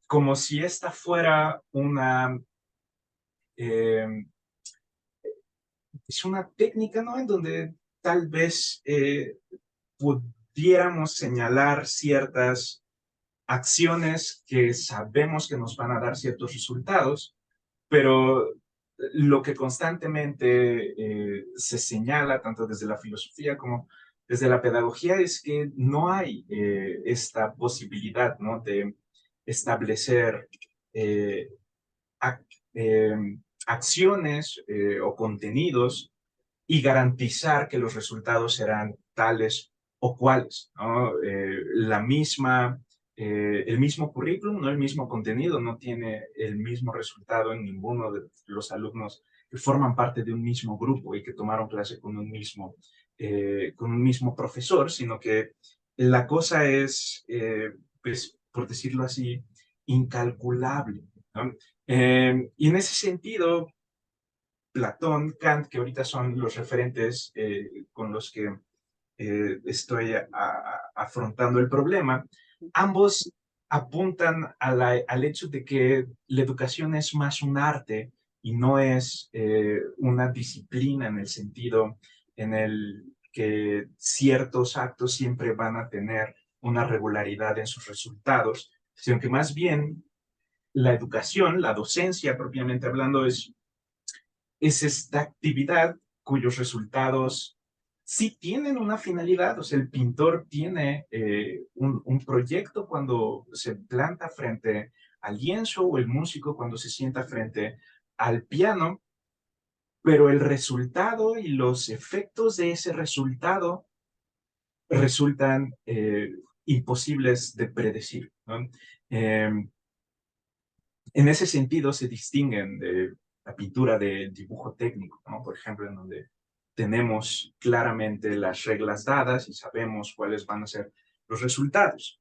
como si esta fuera es una técnica, ¿no? En donde tal vez pudiéramos señalar ciertas acciones que sabemos que nos van a dar ciertos resultados, pero lo que constantemente se señala, tanto desde la filosofía como desde la pedagogía, es que no hay esta posibilidad, ¿no? De establecer eh, ac acciones o contenidos y garantizar que los resultados serán tales o cuales, ¿no? El mismo currículum, no el mismo contenido, no tiene el mismo resultado en ninguno de los alumnos que forman parte de un mismo grupo y que tomaron clase con un mismo profesor, sino que la cosa es, pues, por decirlo así, incalculable, ¿no? Y en ese sentido, Platón, Kant, que ahorita son los referentes con los que estoy afrontando el problema, ambos apuntan al hecho de que la educación es más un arte y no es una disciplina en el sentido en el que ciertos actos siempre van a tener una regularidad en sus resultados, sino que más bien la educación, la docencia propiamente hablando, es esta actividad cuyos resultados sí tienen una finalidad. O sea, el pintor tiene un proyecto cuando se planta frente al lienzo, o el músico cuando se sienta frente al piano, pero el resultado y los efectos de ese resultado resultan imposibles de predecir, ¿no? En ese sentido se distinguen de la pintura de dibujo técnico, ¿no? Por ejemplo, en donde tenemos claramente las reglas dadas y sabemos cuáles van a ser los resultados.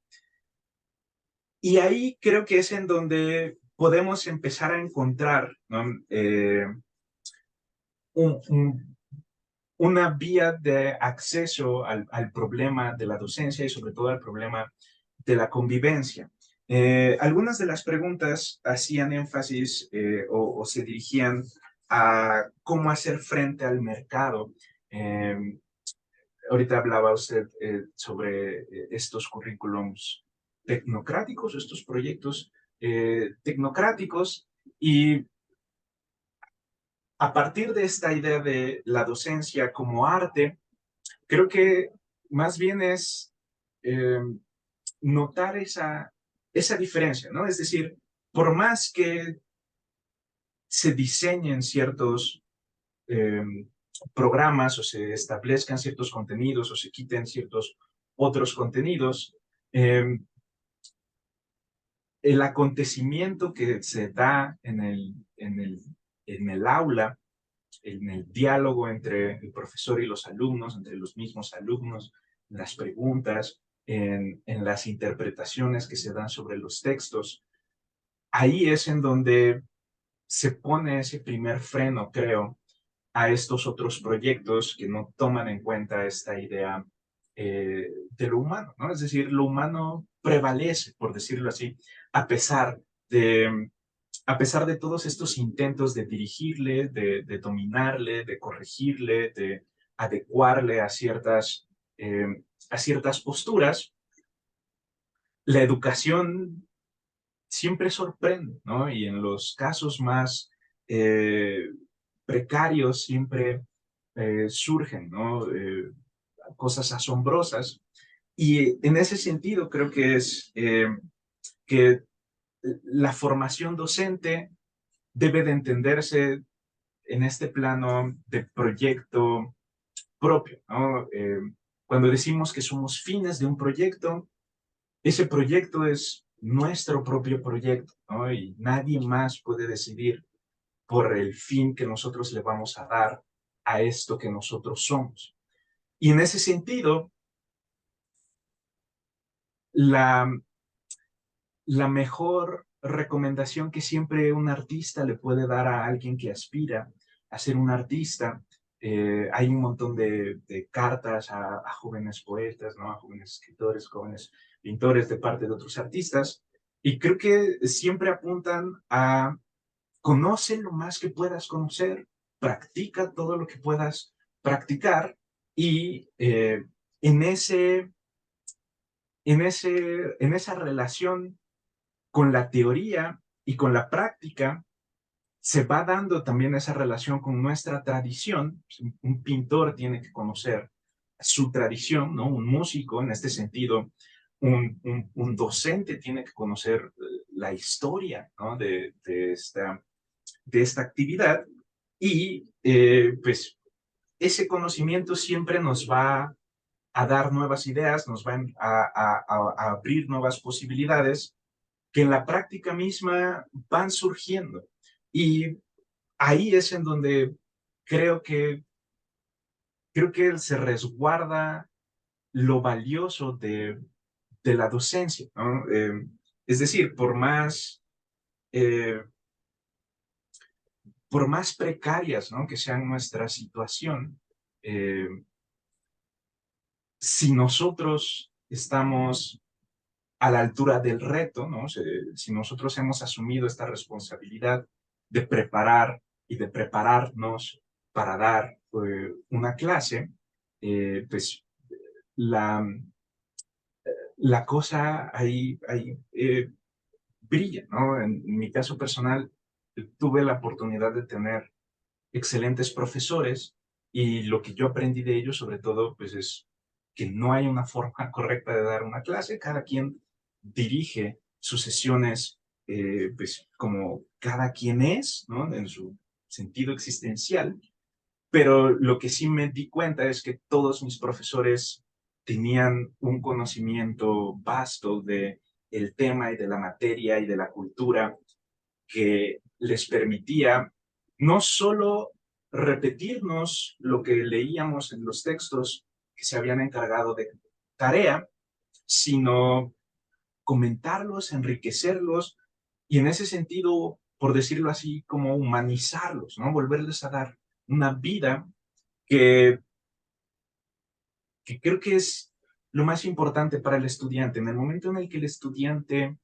Y ahí creo que es en donde podemos empezar a encontrar, ¿no? un, un, una vía de acceso al problema de la docencia y sobre todo al problema de la convivencia. Algunas de las preguntas hacían énfasis o se dirigían a cómo hacer frente al mercado. Ahorita hablaba usted sobre estos currículums tecnocráticos, estos proyectos tecnocráticos, y a partir de esta idea de la docencia como arte, creo que más bien es eh, notar esa diferencia, ¿no? Es decir, por más que se diseñen ciertos eh, programas o se establezcan ciertos contenidos o se quiten ciertos otros contenidos, eh, el acontecimiento que se da en el aula, en el diálogo entre el profesor y los alumnos, entre los mismos alumnos, en las preguntas, en las interpretaciones que se dan sobre los textos, ahí es en donde se pone ese primer freno, creo, a estos otros proyectos que no toman en cuenta esta idea de lo humano, ¿no? Es decir, lo humano prevalece, por decirlo así, a pesar de, a pesar de todos estos intentos de dirigirle, de dominarle, de corregirle, de adecuarle a ciertas posturas, la educación siempre sorprende, ¿no? Y en los casos más eh, precarios siempre surgen, ¿no? Cosas asombrosas. Y en ese sentido creo que es que la formación docente debe de entenderse en este plano de proyecto propio, ¿no? Cuando decimos que somos fines de un proyecto, ese proyecto es nuestro propio proyecto, ¿no? Y nadie más puede decidir por el fin que nosotros le vamos a dar a esto que nosotros somos. Y en ese sentido, la, la mejor recomendación que siempre un artista le puede dar a alguien que aspira a ser un artista, hay un montón de cartas a jóvenes poetas, ¿no? A jóvenes escritores, jóvenes pintores, de parte de otros artistas, y creo que siempre apuntan a conoce lo más que puedas conocer, practica todo lo que puedas practicar, y en esa relación con la teoría y con la práctica, se va dando también esa relación con nuestra tradición. Un pintor tiene que conocer su tradición, ¿no? Un músico, en este sentido, un docente tiene que conocer la historia, ¿no? de esta actividad, y pues ese conocimiento siempre nos va a dar nuevas ideas, nos va a abrir nuevas posibilidades que en la práctica misma van surgiendo. Y ahí es en donde creo que, se resguarda lo valioso de la docencia, ¿no? Es decir, eh, por más precarias, ¿no?, que sea nuestra situación, eh, si nosotros estamos a la altura del reto, ¿no? Si nosotros hemos asumido esta responsabilidad de preparar y de prepararnos para dar una clase, pues la, la cosa ahí brilla, ¿no? En mi caso personal, tuve la oportunidad de tener excelentes profesores, y lo que yo aprendí de ellos, sobre todo, pues es que no hay una forma correcta de dar una clase. Cada quien dirige sus sesiones, pues como cada quien es, ¿no?, en su sentido existencial. Pero lo que sí me di cuenta es que todos mis profesores tenían un conocimiento vasto de el tema y de la materia y de la cultura, que les permitía no solo repetirnos lo que leíamos en los textos que se habían encargado de tarea, sino comentarlos, enriquecerlos, y en ese sentido, por decirlo así, como humanizarlos, ¿no? Volverles a dar una vida que, creo que es lo más importante para el estudiante. En el momento en el que el estudiante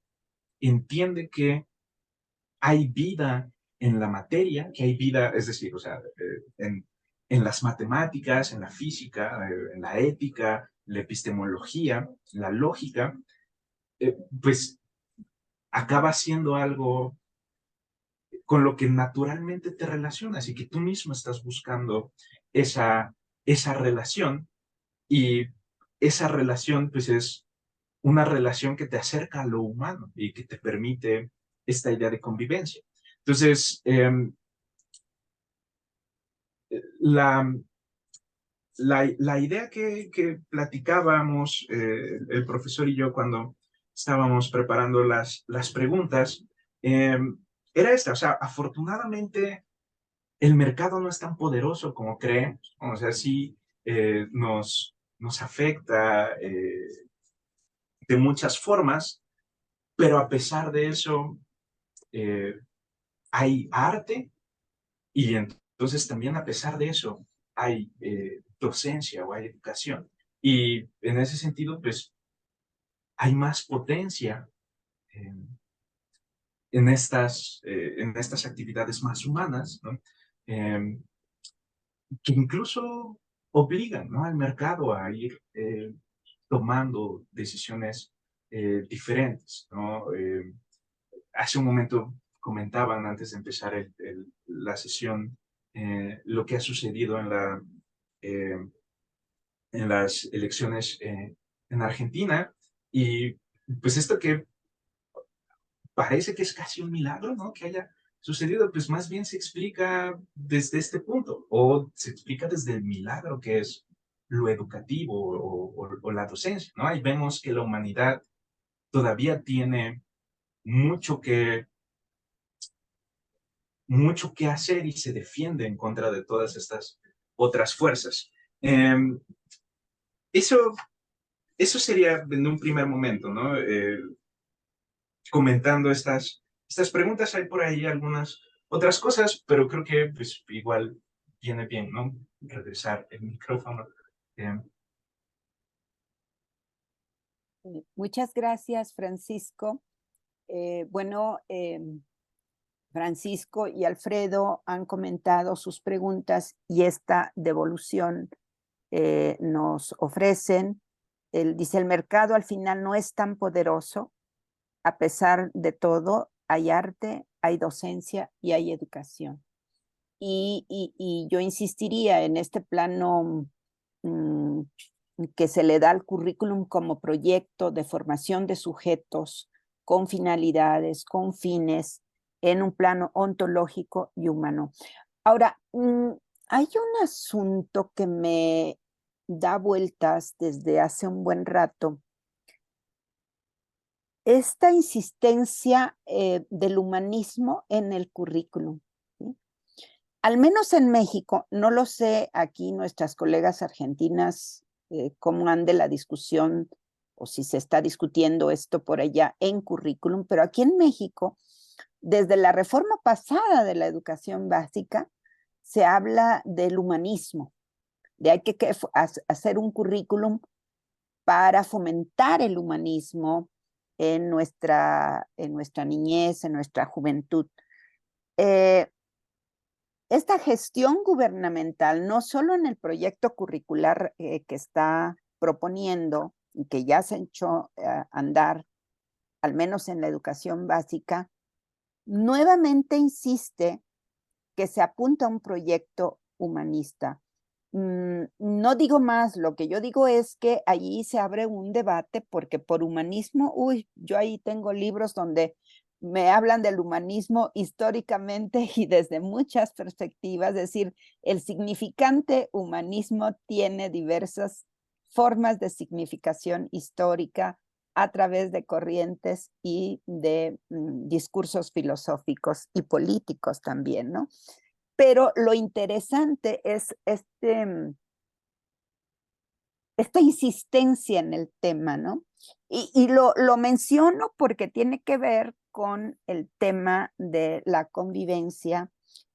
entiende que hay vida en la materia, que hay vida, es decir, o sea, en las matemáticas, en la física, en la ética, la epistemología, la lógica, pues acaba siendo algo con lo que naturalmente te relacionas, y que tú mismo estás buscando esa relación, y esa relación pues es una relación que te acerca a lo humano y que te permite esta idea de convivencia. Entonces, la, la idea que platicábamos el profesor y yo cuando estábamos preparando las preguntas, era esta. O sea, afortunadamente el mercado no es tan poderoso como creemos, ¿no? O sea, sí nos afecta de muchas formas, pero a pesar de eso, eh, hay arte, y entonces también a pesar de eso hay docencia o hay educación. Y en ese sentido, pues hay más potencia en, en estas actividades más humanas, ¿no? Eh, que incluso obligan, ¿no?, al mercado a ir tomando decisiones diferentes, ¿no? Hace un momento comentaban, antes de empezar la sesión, lo que ha sucedido eh, en las elecciones en Argentina, y pues esto que parece que es casi un milagro, ¿no?, que haya sucedido, pues más bien se explica desde este punto, o se explica desde el milagro que es lo educativo o la docencia, ¿no? Ahí vemos que la humanidad todavía tiene mucho que, mucho que hacer, y se defiende en contra de todas estas otras fuerzas. Eso, eso sería en un primer momento, ¿no? Comentando estas preguntas. Hay por ahí algunas otras cosas, pero creo que pues igual viene bien, ¿no?, regresar el micrófono. Muchas gracias, Francisco. Bueno, Francisco y Alfredo han comentado sus preguntas y esta devolución nos ofrecen. Dice, el mercado al final no es tan poderoso. A pesar de todo, hay arte, hay docencia y hay educación. Y yo insistiría en este plano que se le da al currículum como proyecto de formación de sujetos con finalidades, con fines, en un plano ontológico y humano. Ahora, hay un asunto que me da vueltas desde hace un buen rato. Esta insistencia del humanismo en el currículum. ¿Sí? Al menos en México, no lo sé aquí nuestras colegas argentinas, cómo ande la discusión o si se está discutiendo esto por allá en currículum, pero aquí en México, desde la reforma pasada de la educación básica, se habla del humanismo, de hay que hacer un currículum para fomentar el humanismo en nuestra niñez, en nuestra juventud. Esta gestión gubernamental, no solo en el proyecto curricular que está proponiendo y que ya se echó a andar, al menos en la educación básica, nuevamente insiste que se apunta a un proyecto humanista. No digo más, lo que yo digo es que allí se abre un debate porque por humanismo, yo ahí tengo libros donde me hablan del humanismo históricamente y desde muchas perspectivas, es decir, el significante humanismo tiene diversas formas de significación histórica a través de corrientes y de discursos filosóficos y políticos también, ¿no? Pero lo interesante es esta insistencia en el tema, ¿no? Y lo menciono porque tiene que ver con el tema de la convivencia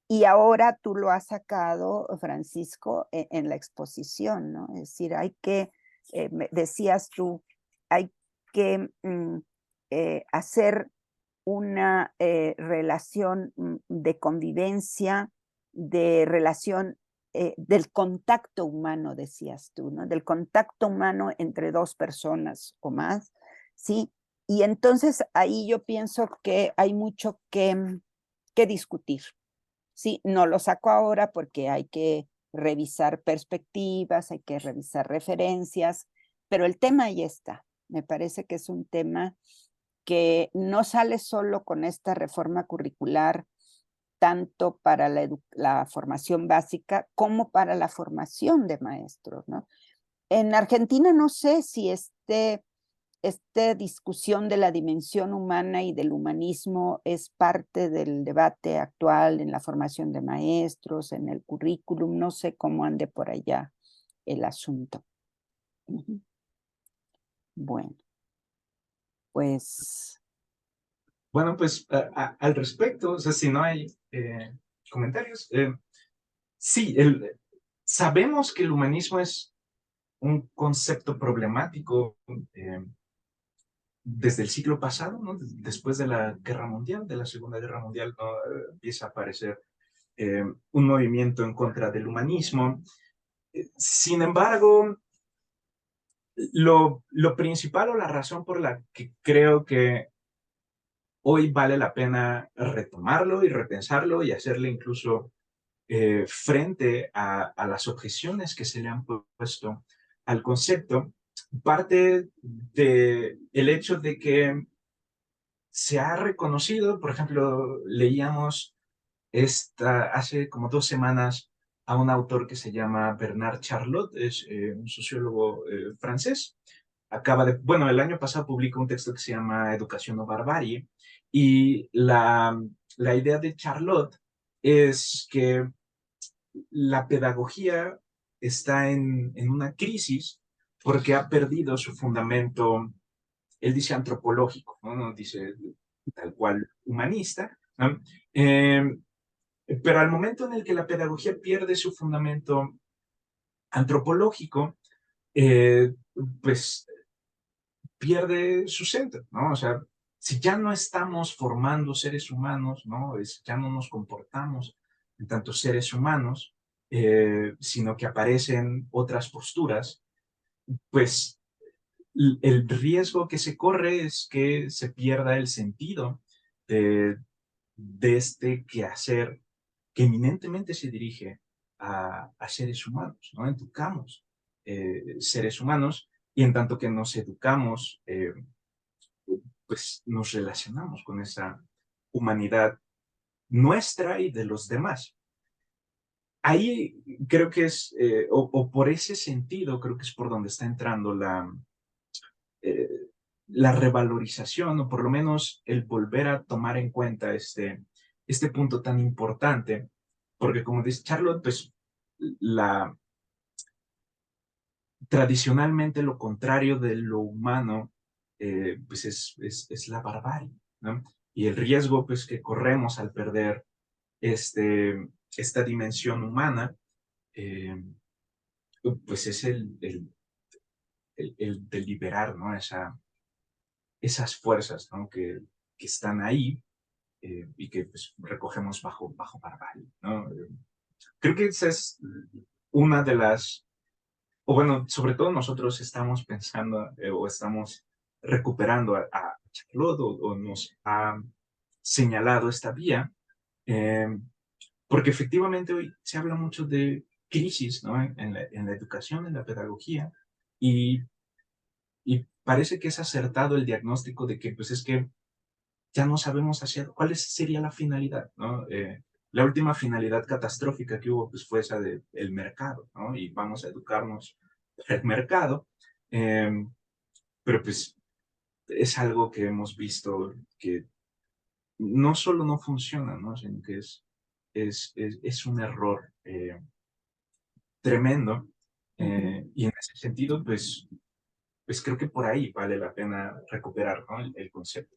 y ahora tú lo has sacado, Francisco, en la exposición, ¿no? Es decir, decías tú, hay que hacer una relación de convivencia, de relación del contacto humano, decías tú, ¿no? Del contacto humano entre dos personas o más, ¿sí? Y entonces ahí yo pienso que hay mucho que discutir, ¿sí? No lo saco ahora porque hay que revisar perspectivas, hay que revisar referencias, pero el tema ahí está. Me parece que es un tema que no sale solo con esta reforma curricular, tanto para la formación básica como para la formación de maestros, ¿no? En Argentina no sé si esta discusión de la dimensión humana y del humanismo es parte del debate actual en la formación de maestros, en el currículum, no sé cómo ande por allá el asunto. Bueno, pues... Bueno, pues al respecto, o sea, si no hay comentarios, sí, sabemos que el humanismo es un concepto problemático desde el siglo pasado, ¿no? Después de la Guerra Mundial, de la Segunda Guerra Mundial, ¿no? Empieza a aparecer un movimiento en contra del humanismo. Sin embargo, lo principal o la razón por la que creo que hoy vale la pena retomarlo y repensarlo y hacerle incluso frente a las objeciones que se le han puesto al concepto, parte del hecho de que se ha reconocido, por ejemplo, leíamos hace como 2 semanas a un autor que se llama Bernard Charlot, es un sociólogo francés. Bueno, el año pasado publicó un texto que se llama Educación o Barbarie, y la idea de Charlot es que la pedagogía está en una crisis porque ha perdido su fundamento, él dice antropológico, ¿no? Dice tal cual humanista, ¿no? Pero al momento en el que la pedagogía pierde su fundamento antropológico, pues pierde su centro, ¿no? O sea, si ya no estamos formando seres humanos, ¿no? Ya no nos comportamos en tanto seres humanos, sino que aparecen otras posturas, pues el riesgo que se corre es que se pierda el sentido de este quehacer que eminentemente se dirige a seres humanos, ¿no? Educamos seres humanos y en tanto que nos educamos, pues nos relacionamos con esa humanidad nuestra y de los demás. Ahí creo que es, o por ese sentido, creo que es por donde está entrando eh, la revalorización, o por lo menos el volver a tomar en cuenta este punto tan importante, porque como dice Charlotte, pues tradicionalmente lo contrario de lo humano, pues es la barbarie, ¿no? Y el riesgo pues, que corremos al perder esta dimensión humana, eh, pues es el de liberar, ¿no? Esas fuerzas, ¿no? Que están ahí y que pues, recogemos bajo barbarie, ¿no? Creo que esa es una de las, o bueno, sobre todo nosotros estamos pensando o estamos recuperando a Charlotte o nos ha señalado esta vía, eh, porque efectivamente hoy se habla mucho de crisis, ¿no? En la educación, en la pedagogía, y, y parece que es acertado el diagnóstico de que pues es que ya no sabemos hacia cuál sería la finalidad, ¿no? La última finalidad catastrófica que hubo pues, fue esa del mercado, ¿no? Y vamos a educarnos el mercado, eh, pero pues es algo que hemos visto que no solo no funciona, ¿no? Sino que es un error tremendo, y en ese sentido, pues creo que por ahí vale la pena recuperar, ¿no? El concepto.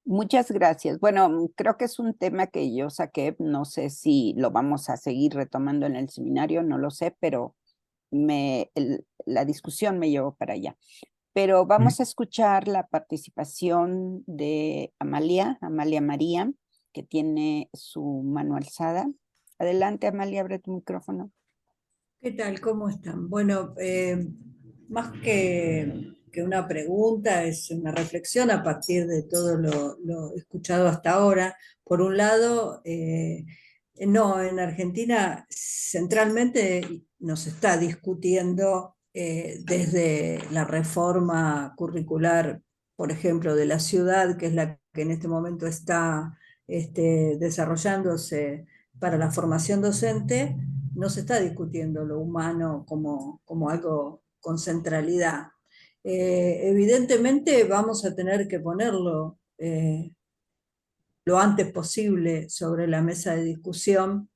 Muchas gracias. Bueno, creo que es un tema que yo saqué, no sé si lo vamos a seguir retomando en el seminario, no lo sé, pero la discusión me llevó para allá. Pero vamos a escuchar la participación de Amalia María, que tiene su mano alzada. Adelante, Amalia, abre tu micrófono. ¿Qué tal? ¿Cómo están? Bueno, más que una pregunta, es una reflexión a partir de todo lo escuchado hasta ahora. Por un lado, no, en Argentina centralmente nos está discutiendo desde la reforma curricular, por ejemplo, de la ciudad, que es la que en este momento está desarrollándose para la formación docente. No se está discutiendo lo humano como algo con centralidad. Evidentemente vamos a tener que ponerlo lo antes posible sobre la mesa de discusión,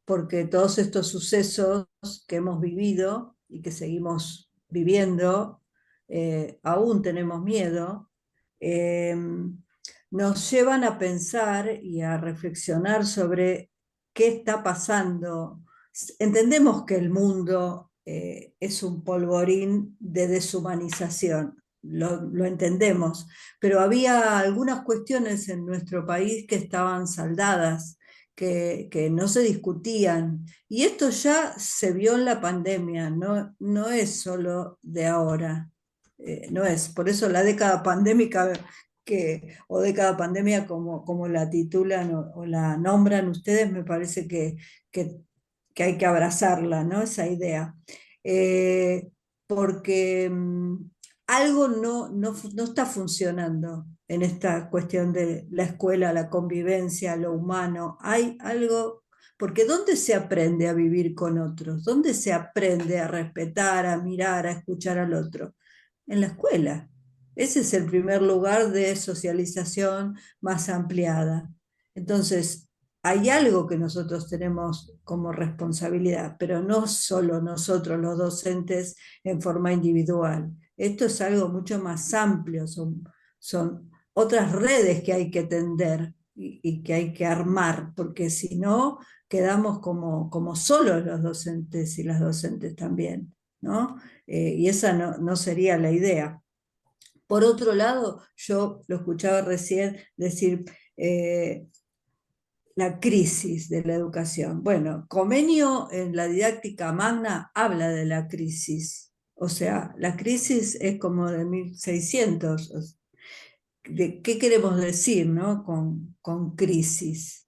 porque todos estos sucesos que hemos vivido y que seguimos viviendo, aún tenemos miedo, nos llevan a pensar y a reflexionar sobre qué está pasando. Entendemos que el mundo es un polvorín de deshumanización, lo entendemos, pero había algunas cuestiones en nuestro país que estaban saldadas, que no se discutían. Y esto ya se vio en la pandemia, no es solo de ahora. No es, por eso la década pandémica o década pandemia como la titulan o la nombran ustedes, me parece que hay que abrazarla, ¿no? Esa idea. Porque algo no está funcionando en esta cuestión de la escuela, la convivencia, lo humano. Hay algo, porque ¿dónde se aprende a vivir con otros? ¿Dónde se aprende a respetar, a mirar, a escuchar al otro? En la escuela. Ese es el primer lugar de socialización más ampliada. Entonces, hay algo que nosotros tenemos como responsabilidad, pero no solo nosotros los docentes en forma individual. Esto es algo mucho más amplio, son otras redes que hay que tender y que hay que armar, porque si no, quedamos como solos los docentes y las docentes también, ¿no? Y esa no sería la idea. Por otro lado, yo lo escuchaba recién decir la crisis de la educación. Bueno, Comenio en la didáctica magna habla de la crisis. O sea, la crisis es como de 1600. ¿De qué queremos decir, no? Con crisis.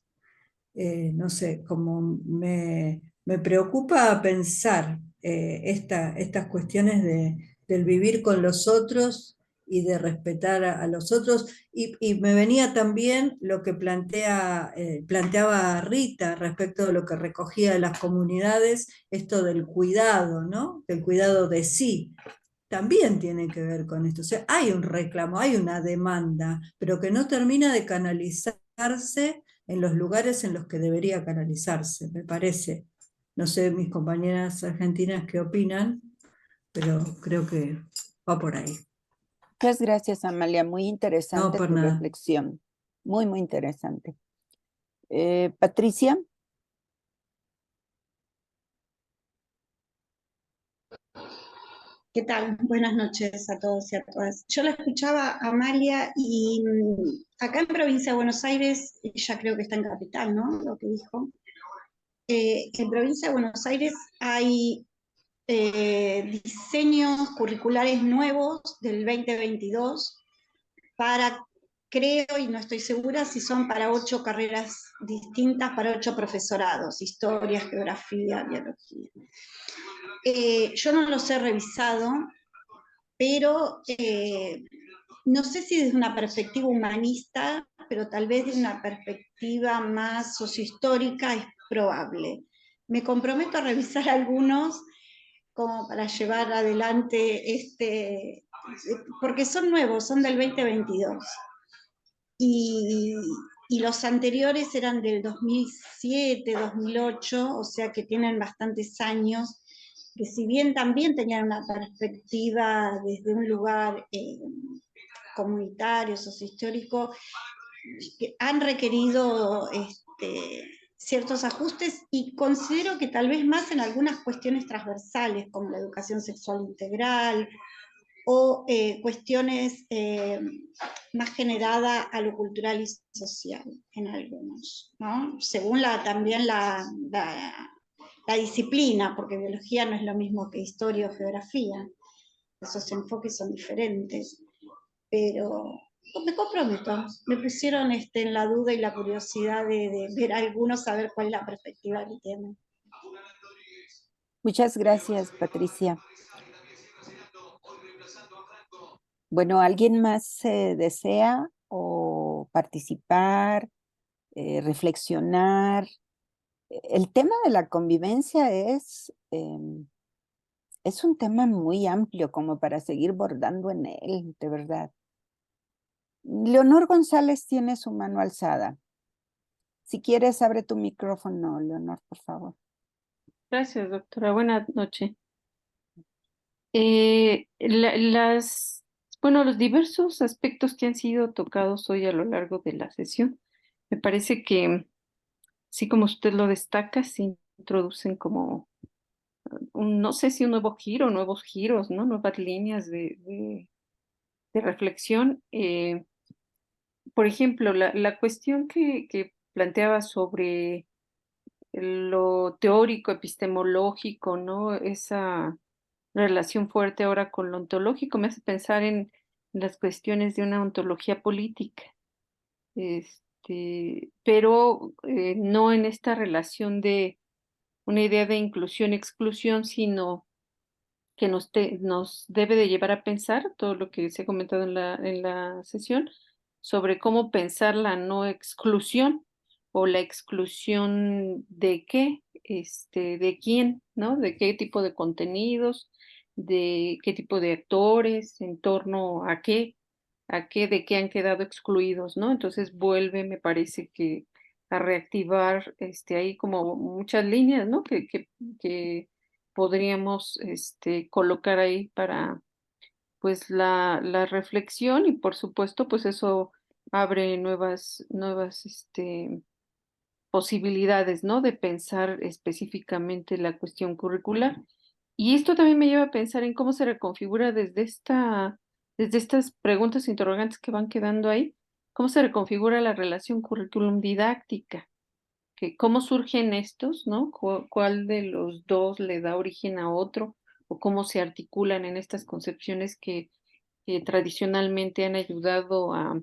No sé, como me preocupa pensar estas cuestiones del vivir con los otros y de respetar a los otros. Y me venía también lo que planteaba Rita respecto de lo que recogía de las comunidades, esto del cuidado, ¿no? Del cuidado de sí. También tiene que ver con esto. O sea, hay un reclamo, hay una demanda, pero que no termina de canalizarse en los lugares en los que debería canalizarse, me parece. No sé, mis compañeras argentinas qué opinan, pero creo que va por ahí. Muchas gracias, Amalia. Muy No, interesante por tu nada. reflexión. Muy, muy interesante. Patricia. ¿Qué tal? Buenas noches a todos y a todas. Yo la escuchaba a Amalia y acá en Provincia de Buenos Aires, ya creo que está en Capital, ¿no? Lo que dijo. En Provincia de Buenos Aires hay diseños curriculares nuevos del 2022 para, creo, y no estoy segura si son para 8 carreras distintas, para 8 profesorados, historia, geografía, biología. Yo no los he revisado, pero no sé si desde una perspectiva humanista, pero tal vez desde una perspectiva más sociohistórica es probable. Me comprometo a revisar algunos como para llevar adelante porque son nuevos, son del 2022. Y, y los anteriores eran del 2007, 2008, o sea que tienen bastantes años, que si bien también tenían una perspectiva desde un lugar comunitario, sociohistórico, que han requerido ciertos ajustes y considero que tal vez más en algunas cuestiones transversales, como la educación sexual integral o cuestiones más generadas a lo cultural y social en algunos, ¿no? Según también la disciplina, porque biología no es lo mismo que historia o geografía, esos enfoques son diferentes, pero me comprometo, me pusieron en la duda y la curiosidad de ver a algunos, saber cuál es la perspectiva que tienen. Muchas gracias, Patricia. Bueno, ¿alguien más desea o participar, reflexionar? El tema de la convivencia es un tema muy amplio como para seguir bordando en él, de verdad. Leonor González tiene su mano alzada. Si quieres, abre tu micrófono, Leonor, por favor. Gracias, doctora. Buenas noches. Los diversos aspectos que han sido tocados hoy a lo largo de la sesión, me parece que, sí, como usted lo destaca, se introducen como, no sé si un nuevo giro, nuevos giros, ¿no? Nuevas líneas de reflexión. Por ejemplo, la cuestión que planteaba sobre lo teórico, epistemológico, ¿no? Esa relación fuerte ahora con lo ontológico me hace pensar en las cuestiones de una ontología política, pero no en esta relación de una idea de inclusión-exclusión, sino que nos debe de llevar a pensar todo lo que se ha comentado en la sesión sobre cómo pensar la no exclusión o la exclusión de qué, de quién, ¿no? De qué tipo de contenidos, de qué tipo de actores, en torno de qué han quedado excluidos, ¿no? Entonces vuelve, me parece que a reactivar ahí como muchas líneas, ¿no? Que podríamos colocar ahí para pues la reflexión y por supuesto pues eso abre nuevas posibilidades, ¿no? De pensar específicamente la cuestión curricular. Y esto también me lleva a pensar en cómo se reconfigura desde esta desde estas preguntas interrogantes que van quedando ahí, ¿cómo se reconfigura la relación currículum-didáctica? ¿Cómo surgen estos, no? ¿Cuál de los dos le da origen a otro? ¿O cómo se articulan en estas concepciones que tradicionalmente han ayudado a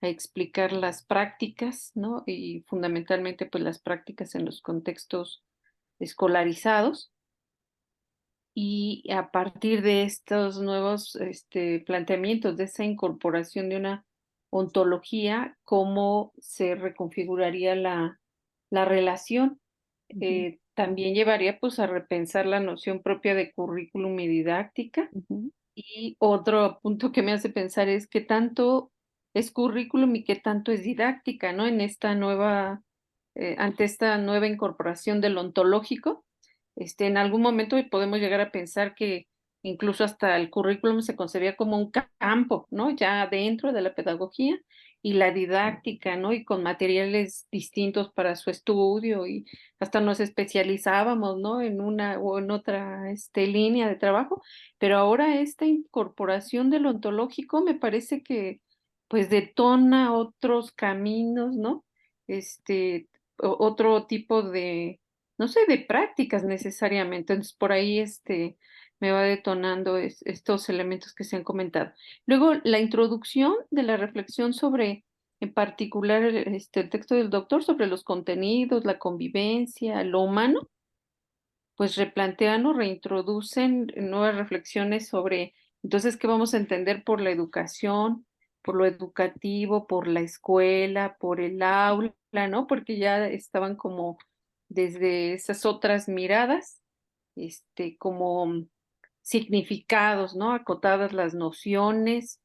explicar las prácticas, ¿no? Y fundamentalmente, pues, las prácticas en los contextos escolarizados? Y a partir de estos nuevos planteamientos, de esa incorporación de una ontología, ¿cómo se reconfiguraría la relación? También llevaría pues a repensar la noción propia de currículum y didáctica. Y otro punto que me hace pensar es qué tanto es currículum y qué tanto es didáctica, ¿no? En esta nueva, ante esta nueva incorporación del ontológico, en algún momento podemos llegar a pensar que incluso hasta el currículum se concebía como un campo, ¿no? Ya dentro de la pedagogía y la didáctica, ¿no? Y con materiales distintos para su estudio y hasta nos especializábamos, ¿no? En una o en otra línea de trabajo, pero ahora esta incorporación del ontológico me parece que pues detona otros caminos, ¿no? Otro tipo de, no sé, de prácticas necesariamente. Entonces, por ahí me va detonando estos elementos que se han comentado. Luego, la introducción de la reflexión sobre, en particular, el texto del doctor sobre los contenidos, la convivencia, lo humano, pues replantean o reintroducen nuevas reflexiones sobre, entonces, ¿qué vamos a entender por la educación, por lo educativo, por la escuela, por el aula, ¿no? Porque ya estaban como desde esas otras miradas, como significados, ¿no? Acotadas las nociones,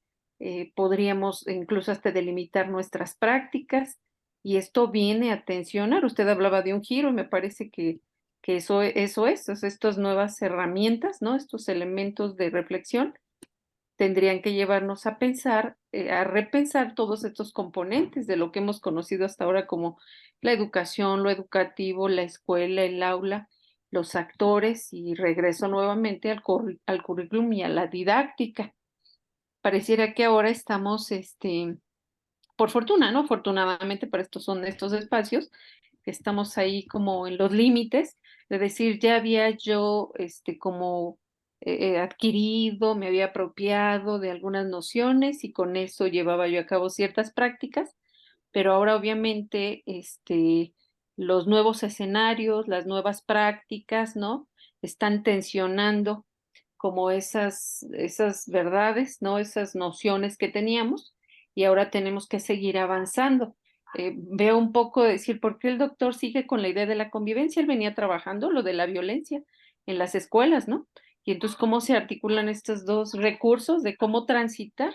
podríamos incluso hasta delimitar nuestras prácticas, y esto viene a tensionar. Usted hablaba de un giro, y me parece que eso es, estas nuevas herramientas, ¿no? Estos elementos de reflexión tendrían que llevarnos a pensar, a repensar todos estos componentes de lo que hemos conocido hasta ahora como la educación, lo educativo, la escuela, el aula, los actores, y regreso nuevamente al currículum y a la didáctica. Pareciera que ahora estamos, por fortuna, ¿no? Afortunadamente para estos son estos espacios, estamos ahí como en los límites, de decir, ya había yo como adquirido, me había apropiado de algunas nociones y con eso llevaba yo a cabo ciertas prácticas, pero ahora obviamente los nuevos escenarios, las nuevas prácticas, ¿no? Están tensionando como esas verdades, ¿no? Esas nociones que teníamos, y ahora tenemos que seguir avanzando. Veo un poco de decir, ¿por qué el doctor sigue con la idea de la convivencia? Él venía trabajando lo de la violencia en las escuelas, ¿no? Y entonces, ¿cómo se articulan estos dos recursos de cómo transitar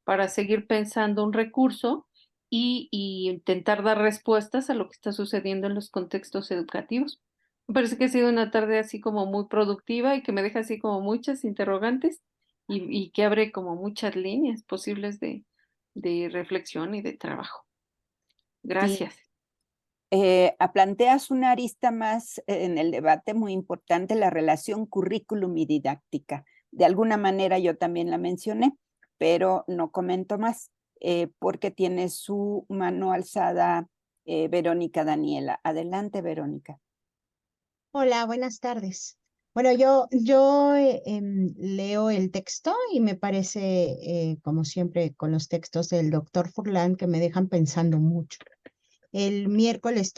para seguir pensando un recurso y intentar dar respuestas a lo que está sucediendo en los contextos educativos? Me parece que ha sido una tarde así como muy productiva y que me deja así como muchas interrogantes y que abre como muchas líneas posibles de reflexión y de trabajo. Sí, Gracias. planteas una arista más en el debate muy importante, la relación currículum y didáctica. De alguna manera yo también la mencioné, pero no comento más porque tiene su mano alzada Verónica Daniela. Adelante, Verónica. Hola, buenas tardes. Bueno, yo leo el texto y me parece, como siempre con los textos del doctor Furlan, que me dejan pensando mucho. El miércoles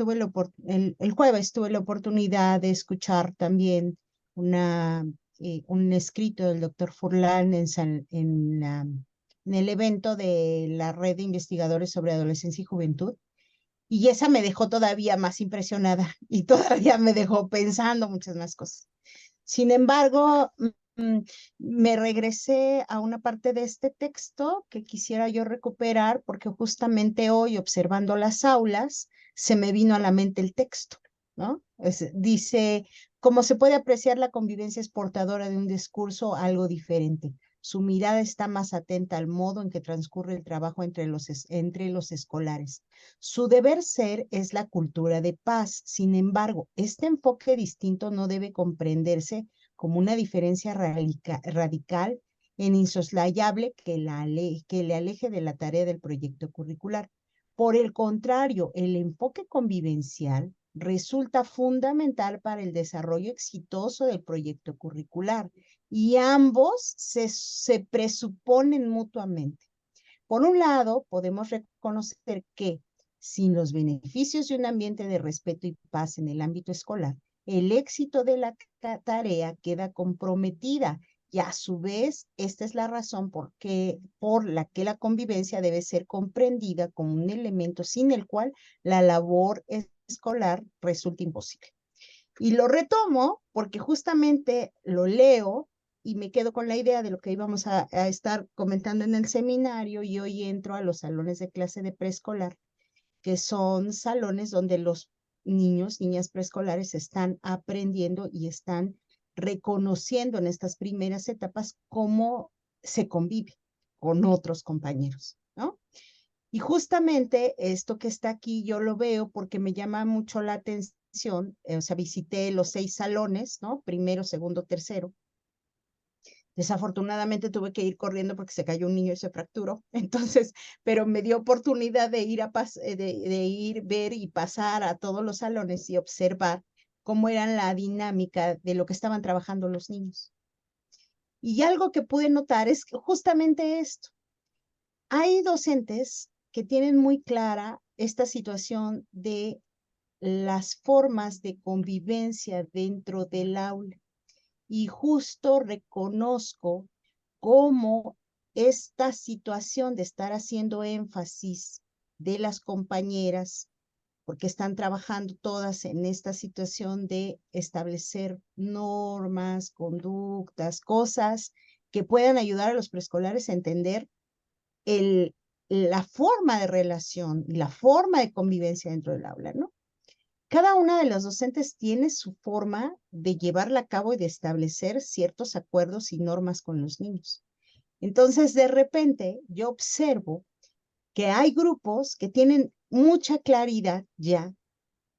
el jueves tuve la oportunidad de escuchar también un escrito del doctor Furlan en el evento de la Red de Investigadores sobre Adolescencia y Juventud. Y esa me dejó todavía más impresionada y todavía me dejó pensando muchas más cosas. Sin embargo, me regresé a una parte de este texto que quisiera yo recuperar porque justamente hoy, observando las aulas, se me vino a la mente el texto, ¿no? Dice, ¿cómo se puede apreciar la convivencia exportadora de un discurso algo diferente? Su mirada está más atenta al modo en que transcurre el trabajo entre los escolares. Su deber ser es la cultura de paz. Sin embargo, este enfoque distinto no debe comprenderse como una diferencia radical en insoslayable que le aleje de la tarea del proyecto curricular. Por el contrario, el enfoque convivencial resulta fundamental para el desarrollo exitoso del proyecto curricular y ambos se presuponen mutuamente. Por un lado, podemos reconocer que sin los beneficios de un ambiente de respeto y paz en el ámbito escolar, el éxito de la tarea queda comprometida y a su vez esta es la razón por la que la convivencia debe ser comprendida como un elemento sin el cual la labor escolar resulta imposible. Y lo retomo porque justamente lo leo y me quedo con la idea de lo que íbamos a estar comentando en el seminario y hoy entro a los salones de clase de preescolar, que son salones donde los niños, niñas preescolares están aprendiendo y están reconociendo en estas primeras etapas cómo se convive con otros compañeros, ¿no? Y justamente esto que está aquí yo lo veo porque me llama mucho la atención, o sea, visité los 6 salones, ¿no? Primero, segundo, tercero. Desafortunadamente tuve que ir corriendo porque se cayó un niño y se fracturó. Entonces, pero me dio oportunidad de ir de ir, ver y pasar a todos los salones y observar cómo era la dinámica de lo que estaban trabajando los niños. Y algo que pude notar es justamente esto. Hay docentes que tienen muy clara esta situación de las formas de convivencia dentro del aula. Y justo reconozco cómo esta situación de estar haciendo énfasis de las compañeras, porque están trabajando todas en esta situación de establecer normas, conductas, cosas que puedan ayudar a los preescolares a entender la forma de relación y la forma de convivencia dentro del aula, ¿no? Cada una de los docentes tiene su forma de llevarla a cabo y de establecer ciertos acuerdos y normas con los niños. Entonces, de repente, yo observo que hay grupos que tienen mucha claridad ya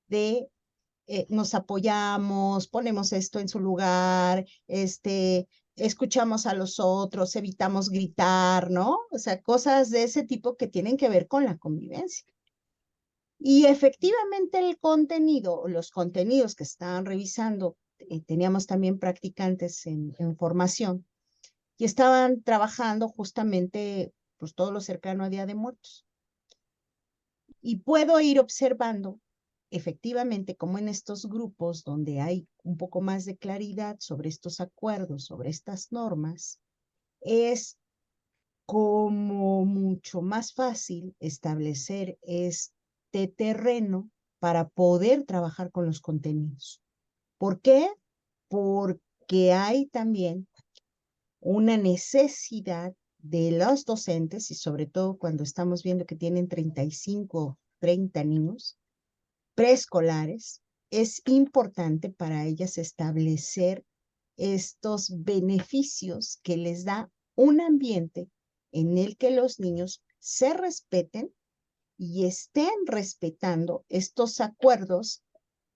de nos apoyamos, ponemos esto en su lugar, escuchamos a los otros, evitamos gritar, ¿no? O sea, cosas de ese tipo que tienen que ver con la convivencia. Y efectivamente el contenido, los contenidos que estaban revisando, teníamos también practicantes en formación y estaban trabajando justamente pues todo lo cercano a Día de Muertos. Y puedo ir observando efectivamente como en estos grupos donde hay un poco más de claridad sobre estos acuerdos, sobre estas normas, es como mucho más fácil establecer este terreno para poder trabajar con los contenidos. ¿Por qué? Porque hay también una necesidad de los docentes, y sobre todo cuando estamos viendo que tienen 35, 30 niños preescolares, es importante para ellas establecer estos beneficios que les da un ambiente en el que los niños se respeten y estén respetando estos acuerdos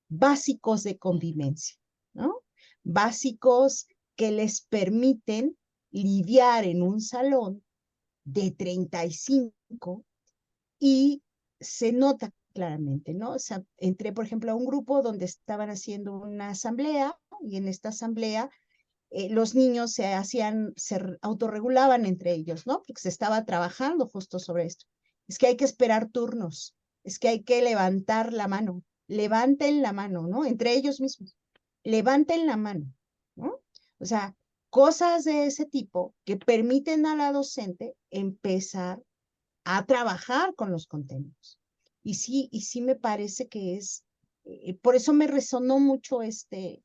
básicos de convivencia, ¿no? Básicos que les permiten lidiar en un salón de 35 y se nota claramente, ¿no? O sea, entré, por ejemplo, a un grupo donde estaban haciendo una asamblea y en esta asamblea los niños se autorregulaban entre ellos, ¿no? Porque se estaba trabajando justo sobre esto. Es que hay que esperar turnos, es que hay que levantar la mano, levanten la mano, ¿no? Entre ellos mismos, levanten la mano, ¿no? O sea, cosas de ese tipo que permiten a la docente empezar a trabajar con los contenidos. Y sí me parece que por eso me resonó mucho este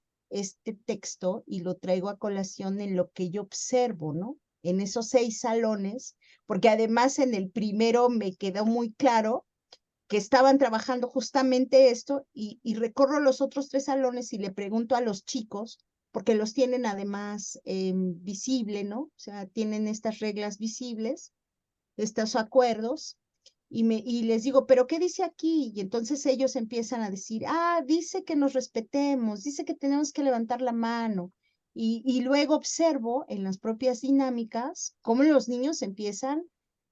texto y lo traigo a colación en lo que yo observo, ¿no? En esos 6 salones, porque además en el primero me quedó muy claro que estaban trabajando justamente esto y recorro los otros 3 salones y le pregunto a los chicos, porque los tienen además visible, ¿no? O sea, tienen estas reglas visibles, estos acuerdos, y les digo, ¿pero qué dice aquí? Y entonces ellos empiezan a decir, dice que nos respetemos, dice que tenemos que levantar la mano. Y luego observo en las propias dinámicas cómo los niños empiezan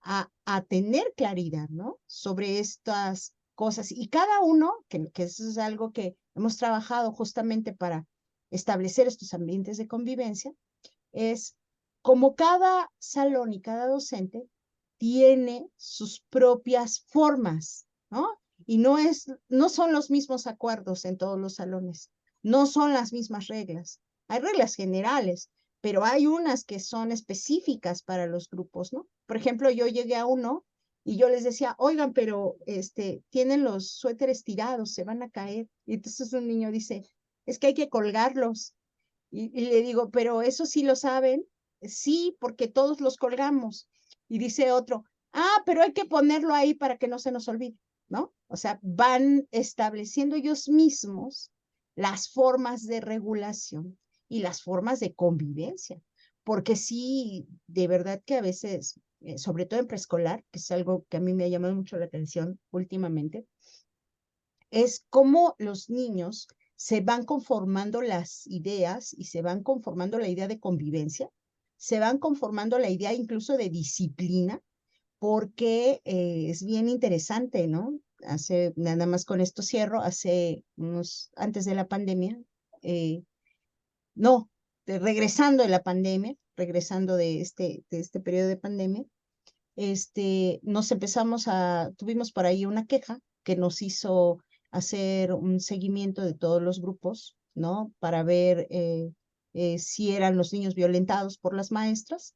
a tener claridad, ¿no? Sobre estas cosas. Y cada uno, que eso es algo que hemos trabajado justamente para establecer estos ambientes de convivencia, es como cada salón y cada docente tiene sus propias formas, ¿no? Y no son los mismos acuerdos en todos los salones, no son las mismas reglas. Hay reglas generales, pero hay unas que son específicas para los grupos, ¿no? Por ejemplo, yo llegué a uno y yo les decía, oigan, pero tienen los suéteres tirados, se van a caer. Y entonces un niño dice, es que hay que colgarlos. Y le digo, pero eso sí lo saben. Sí, porque todos los colgamos. Y dice otro, pero hay que ponerlo ahí para que no se nos olvide, ¿no? O sea, van estableciendo ellos mismos las formas de regulación y las formas de convivencia. Porque sí, de verdad que a veces, sobre todo en preescolar, que es algo que a mí me ha llamado mucho la atención últimamente, es cómo los niños se van conformando las ideas y se van conformando la idea de convivencia, se van conformando la idea incluso de disciplina, porque es bien interesante, ¿no? Nada más con esto cierro, antes de la pandemia, no, regresando de la pandemia, regresando de este periodo de pandemia, tuvimos por ahí una queja que nos hizo hacer un seguimiento de todos los grupos, ¿no? Para ver si eran los niños violentados por las maestras.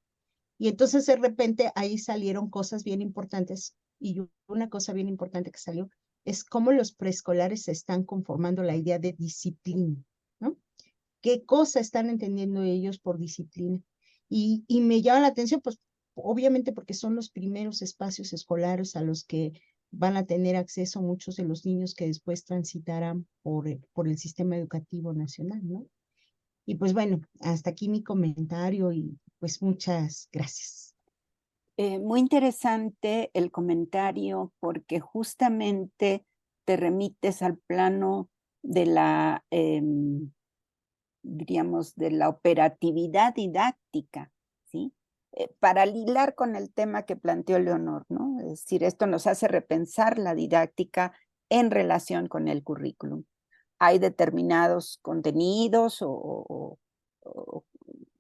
Y entonces de repente ahí salieron cosas bien importantes. Y una cosa bien importante que salió es cómo los preescolares se están conformando la idea de disciplina, ¿no? ¿Qué cosa están entendiendo ellos por disciplina? Y me llama la atención, pues obviamente porque son los primeros espacios escolares a los que van a tener acceso muchos de los niños que después transitarán por el sistema educativo nacional, ¿no? Y pues bueno, hasta aquí mi comentario y pues muchas gracias. Muy interesante el comentario porque justamente te remites al plano de diríamos, de la operatividad didáctica, ¿sí? Para hilar con el tema que planteó Leonor, ¿no? Es decir, esto nos hace repensar la didáctica en relación con el currículum. Hay determinados contenidos o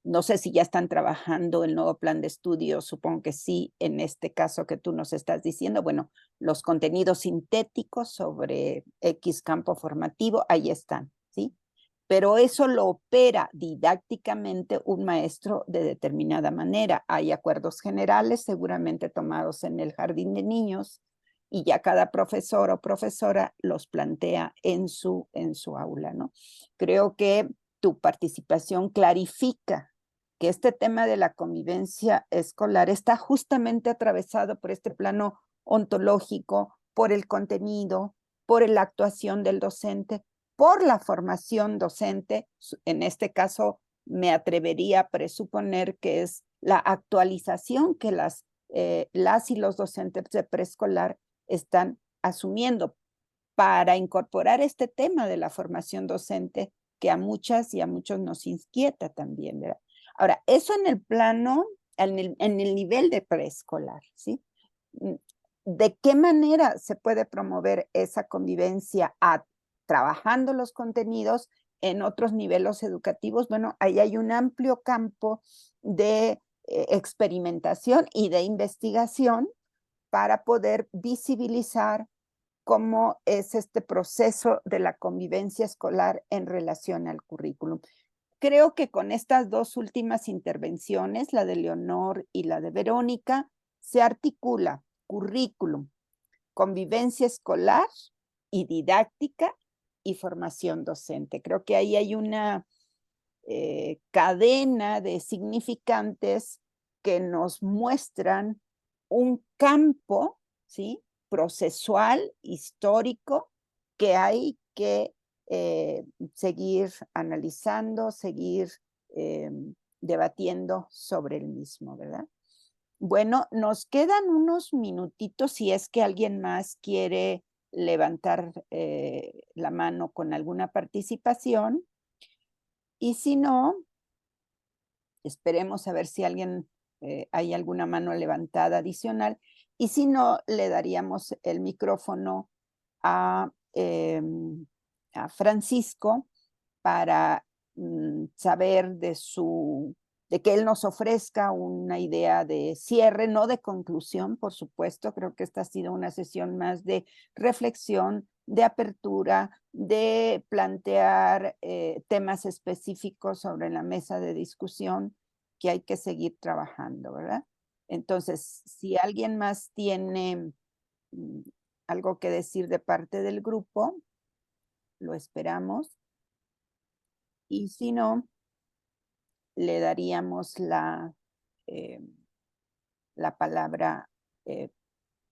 no sé si ya están trabajando el nuevo plan de estudio, supongo que sí, en este caso que tú nos estás diciendo, bueno, los contenidos sintéticos sobre X campo formativo, ahí están, ¿sí? Pero eso lo opera didácticamente un maestro de determinada manera. Hay acuerdos generales seguramente tomados en el jardín de niños y ya cada profesor o profesora los plantea en su aula, ¿no? Creo que tu participación clarifica que este tema de la convivencia escolar está justamente atravesado por este plano ontológico, por el contenido, por la actuación del docente, por la formación docente. En este caso, me atrevería a presuponer que es la actualización que las y los docentes de preescolar están asumiendo para incorporar este tema de la formación docente que a muchas y a muchos nos inquieta también, ¿verdad? Ahora, eso en el plano, en el nivel de preescolar, ¿sí? ¿De qué manera se puede promover esa convivencia trabajando los contenidos en otros niveles educativos? Bueno, ahí hay un amplio campo de experimentación y de investigación para poder visibilizar cómo es este proceso de la convivencia escolar en relación al currículum. Creo que con estas dos últimas intervenciones, la de Leonor y la de Verónica, se articula currículum, convivencia escolar y didáctica y formación docente. Creo que ahí hay una cadena de significantes que nos muestran un campo, ¿sí?, procesual, histórico, que hay que seguir analizando, seguir debatiendo sobre el mismo, ¿verdad? Bueno, nos quedan unos minutitos si es que alguien más quiere levantar la mano con alguna participación. Y si no, Esperemos a ver si hay alguna mano levantada adicional. Y si no, le daríamos el micrófono a Francisco para saber de que él nos ofrezca una idea de cierre, no de conclusión, por supuesto. Creo que esta ha sido una sesión más de reflexión, de apertura, de plantear temas específicos sobre la mesa de discusión que hay que seguir trabajando, ¿verdad? Entonces, si alguien más tiene algo que decir de parte del grupo, lo esperamos. Y si no, le daríamos la palabra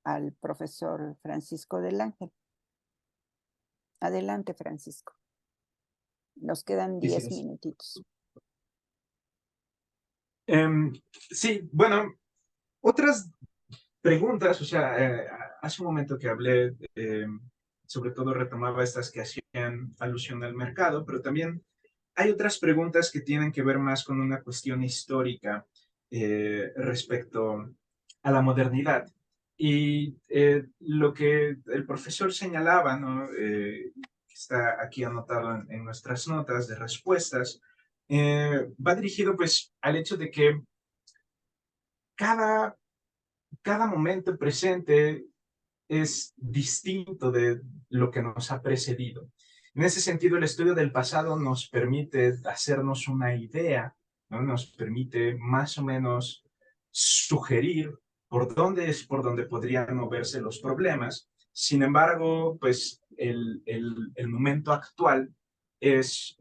al profesor Francisco del Ángel. Adelante, Francisco. Nos quedan 10 minutitos. Sí, bueno, otras preguntas, o sea, hace un momento que hablé, sobre todo retomaba estas que hacían alusión al mercado, pero también hay otras preguntas que tienen que ver más con una cuestión histórica respecto a la modernidad. Y lo que el profesor señalaba, ¿no? Está aquí anotado en nuestras notas de respuestas, va dirigido pues al hecho de que cada momento presente es distinto de lo que nos ha precedido. En ese sentido, el estudio del pasado nos permite hacernos una idea, ¿no? Nos permite más o menos sugerir por dónde podrían moverse los problemas. Sin embargo, pues el momento actual es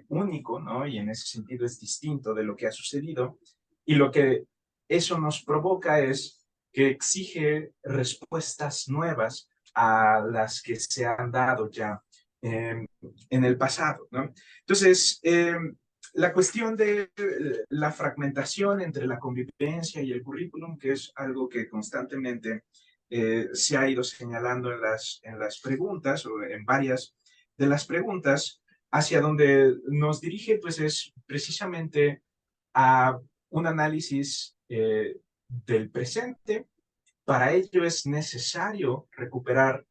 único, ¿no? Y en ese sentido es distinto de lo que ha sucedido. Y lo que eso nos provoca es que exige respuestas nuevas a las que se han dado ya en el pasado, ¿no? Entonces, la cuestión de la fragmentación entre la convivencia y el currículum, que es algo que constantemente se ha ido señalando en las preguntas o en varias de las preguntas, hacia donde nos dirige, pues es precisamente a un análisis del presente. Para ello es necesario recuperar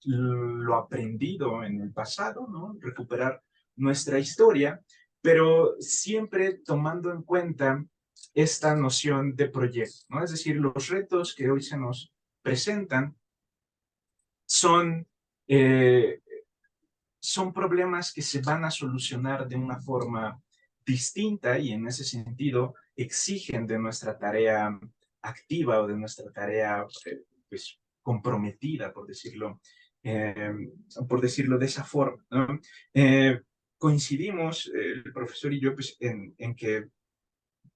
lo aprendido en el pasado, ¿no? Recuperar nuestra historia, pero siempre tomando en cuenta esta noción de proyecto, ¿no? Es decir, los retos que hoy se nos presentan son problemas que se van a solucionar de una forma distinta y en ese sentido exigen de nuestra tarea activa o de nuestra tarea pues, comprometida, por decirlo de esa forma, ¿no? Coincidimos, el profesor y yo, pues, en que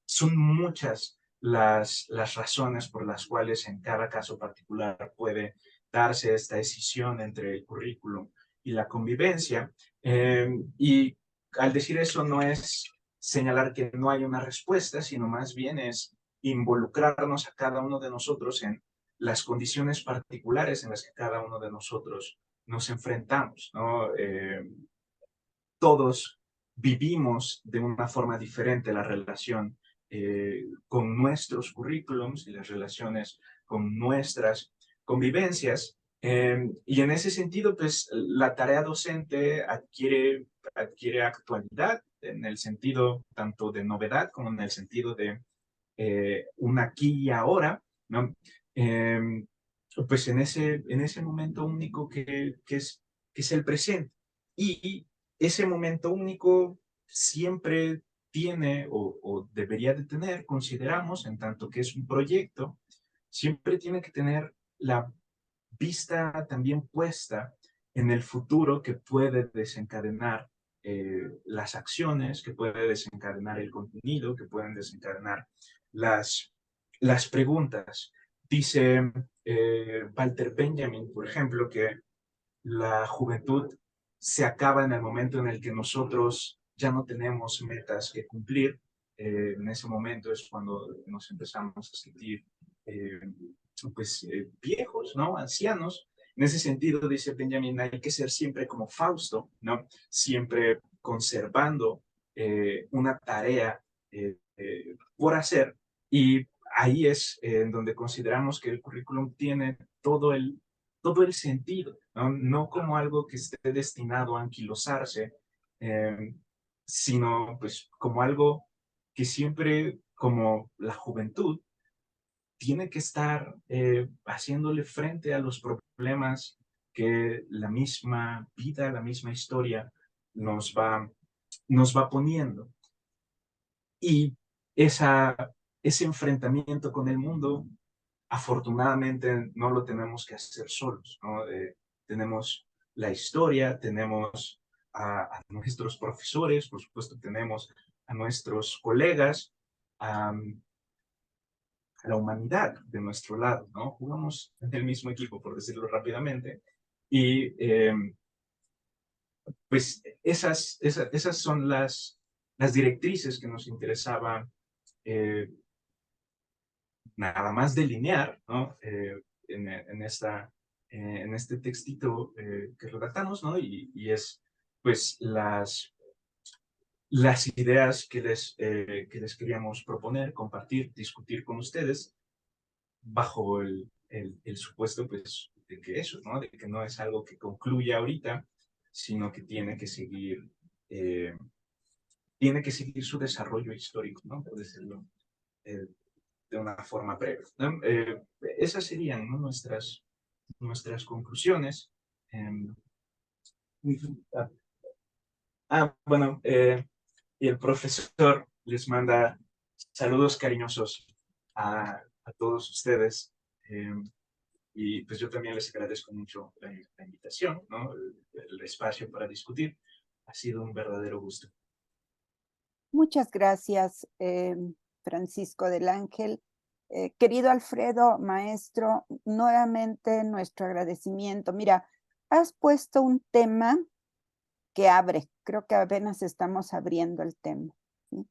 son muchas las razones por las cuales en cada caso particular puede darse esta decisión entre el currículum y la convivencia. Y al decir eso no es señalar que no hay una respuesta, sino más bien es involucrarnos a cada uno de nosotros en las condiciones particulares en las que cada uno de nosotros nos enfrentamos, ¿no? Todos vivimos de una forma diferente la relación con nuestros currículums y las relaciones con nuestras convivencias. Y en ese sentido, pues la tarea docente adquiere actualidad en el sentido tanto de novedad como en el sentido de un aquí y ahora, ¿no? Pues en ese momento único que es el presente. Y ese momento único siempre tiene o debería de tener, consideramos, en tanto que es un proyecto, siempre tiene que tener la vista también puesta en el futuro que puede desencadenar las acciones, que puede desencadenar el contenido, que pueden desencadenar las preguntas. Dice Walter Benjamin, por ejemplo, que la juventud se acaba en el momento en el que nosotros ya no tenemos metas que cumplir. En ese momento es cuando nos empezamos a sentir viejos, ¿no? Ancianos. En ese sentido, dice Benjamin, hay que ser siempre como Fausto, ¿no? Siempre conservando una tarea por hacer, y ahí es en donde consideramos que el currículum tiene todo el sentido, ¿no? No como algo que esté destinado a anquilosarse, sino pues como algo que siempre, como la juventud, tiene que estar haciéndole frente a los problemas que la misma vida, la misma historia nos va poniendo. Y ese enfrentamiento con el mundo, afortunadamente, no lo tenemos que hacer solos, ¿no? Tenemos la historia, tenemos a nuestros profesores, por supuesto tenemos a nuestros colegas, a la humanidad de nuestro lado, ¿no? Jugamos en el mismo equipo, por decirlo rápidamente, y pues esas son las directrices que nos interesaba nada más delinear, ¿no? En este textito que redactamos, ¿no? Y es pues las ideas que les queríamos proponer, compartir, discutir con ustedes, bajo el supuesto, pues, de que eso, ¿no? De que no es algo que concluye ahorita, sino que tiene que seguir su desarrollo histórico, ¿no? Por decirlo de una forma breve, ¿no? Esas serían, ¿no? nuestras conclusiones. Bueno, y el profesor les manda saludos cariñosos a todos ustedes. Y pues yo también les agradezco mucho la invitación, ¿no? El espacio para discutir. Ha sido un verdadero gusto. Muchas gracias, Francisco del Ángel. Querido Alfredo, maestro, nuevamente nuestro agradecimiento. Mira, has puesto un tema que abre, creo que apenas estamos abriendo el tema, ¿sí?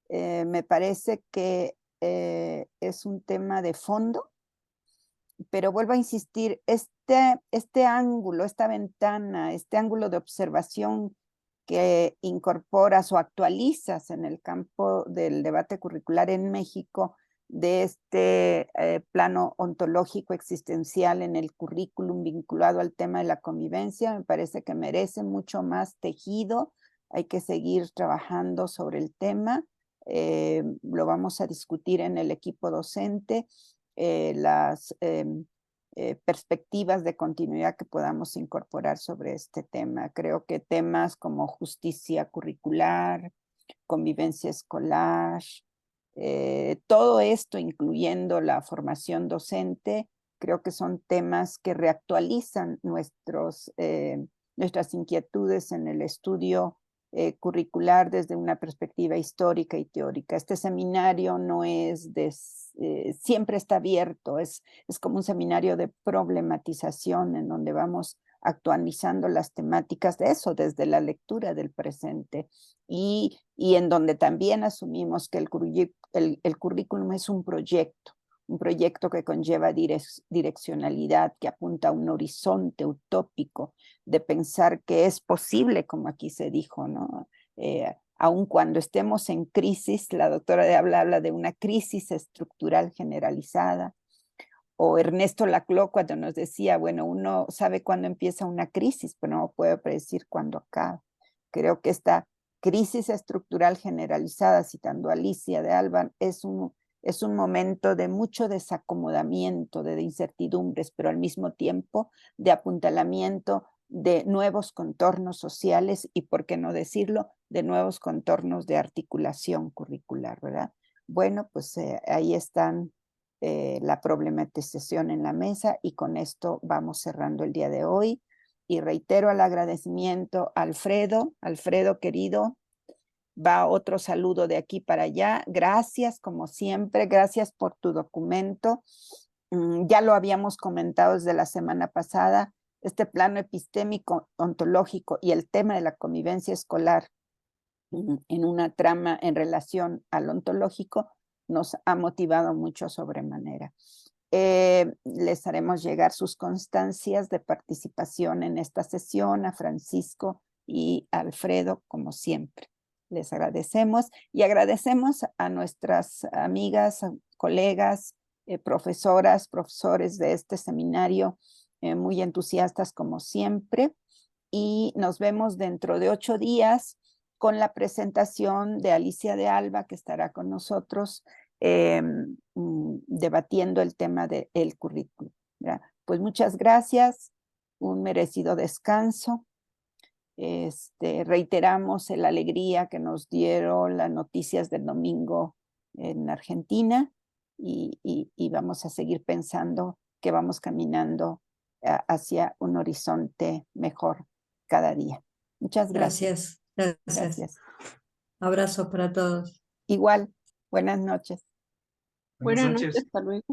Me parece que es un tema de fondo, pero vuelvo a insistir, este ángulo, esta ventana, este ángulo de observación que incorporas o actualizas en el campo del debate curricular en México, de este plano ontológico existencial en el currículum vinculado al tema de la convivencia, me parece que merece mucho más tejido. Hay que seguir trabajando sobre el tema. Lo vamos a discutir en el equipo docente. Las perspectivas de continuidad que podamos incorporar sobre este tema. Creo que temas como justicia curricular, convivencia escolar, todo esto, incluyendo la formación docente, creo que son temas que reactualizan nuestras inquietudes en el estudio curricular desde una perspectiva histórica y teórica. Este seminario no es siempre está abierto, es como un seminario de problematización en donde vamos actualizando las temáticas de eso desde la lectura del presente y en donde también asumimos que el currículum es un proyecto que conlleva direccionalidad, que apunta a un horizonte utópico de pensar que es posible, como aquí se dijo, ¿no? Aun cuando estemos en crisis, la doctora de habla de una crisis estructural generalizada, o Ernesto Laclau cuando nos decía, bueno, uno sabe cuándo empieza una crisis, pero no puede predecir cuándo acaba. Creo que esta crisis estructural generalizada, citando a Alicia de Alban, es un momento de mucho desacomodamiento, de incertidumbres, pero al mismo tiempo de apuntalamiento de nuevos contornos sociales y, por qué no decirlo, de nuevos contornos de articulación curricular, ¿verdad? Bueno, pues ahí están la problematización en la mesa y con esto vamos cerrando el día de hoy. Y reitero el agradecimiento a Alfredo. Alfredo, querido, va otro saludo de aquí para allá. Gracias, como siempre, gracias por tu documento. Ya lo habíamos comentado desde la semana pasada, este plano epistémico, ontológico y el tema de la convivencia escolar en una trama en relación al ontológico nos ha motivado mucho sobremanera. Les haremos llegar sus constancias de participación en esta sesión a Francisco y a Alfredo, como siempre. les agradecemos y agradecemos a nuestras amigas, colegas, profesoras, profesores de este seminario, muy entusiastas como siempre. Y nos vemos dentro de 8 días con la presentación de Alicia de Alba, que estará con nosotros debatiendo el tema del currículum. ¿Ya? Pues muchas gracias, un merecido descanso. Reiteramos la alegría que nos dieron las noticias del domingo en Argentina y vamos a seguir pensando que vamos caminando hacia un horizonte mejor cada día. Muchas gracias. Gracias. Abrazos para todos. Igual, buenas noches. Buenas noches, hasta luego.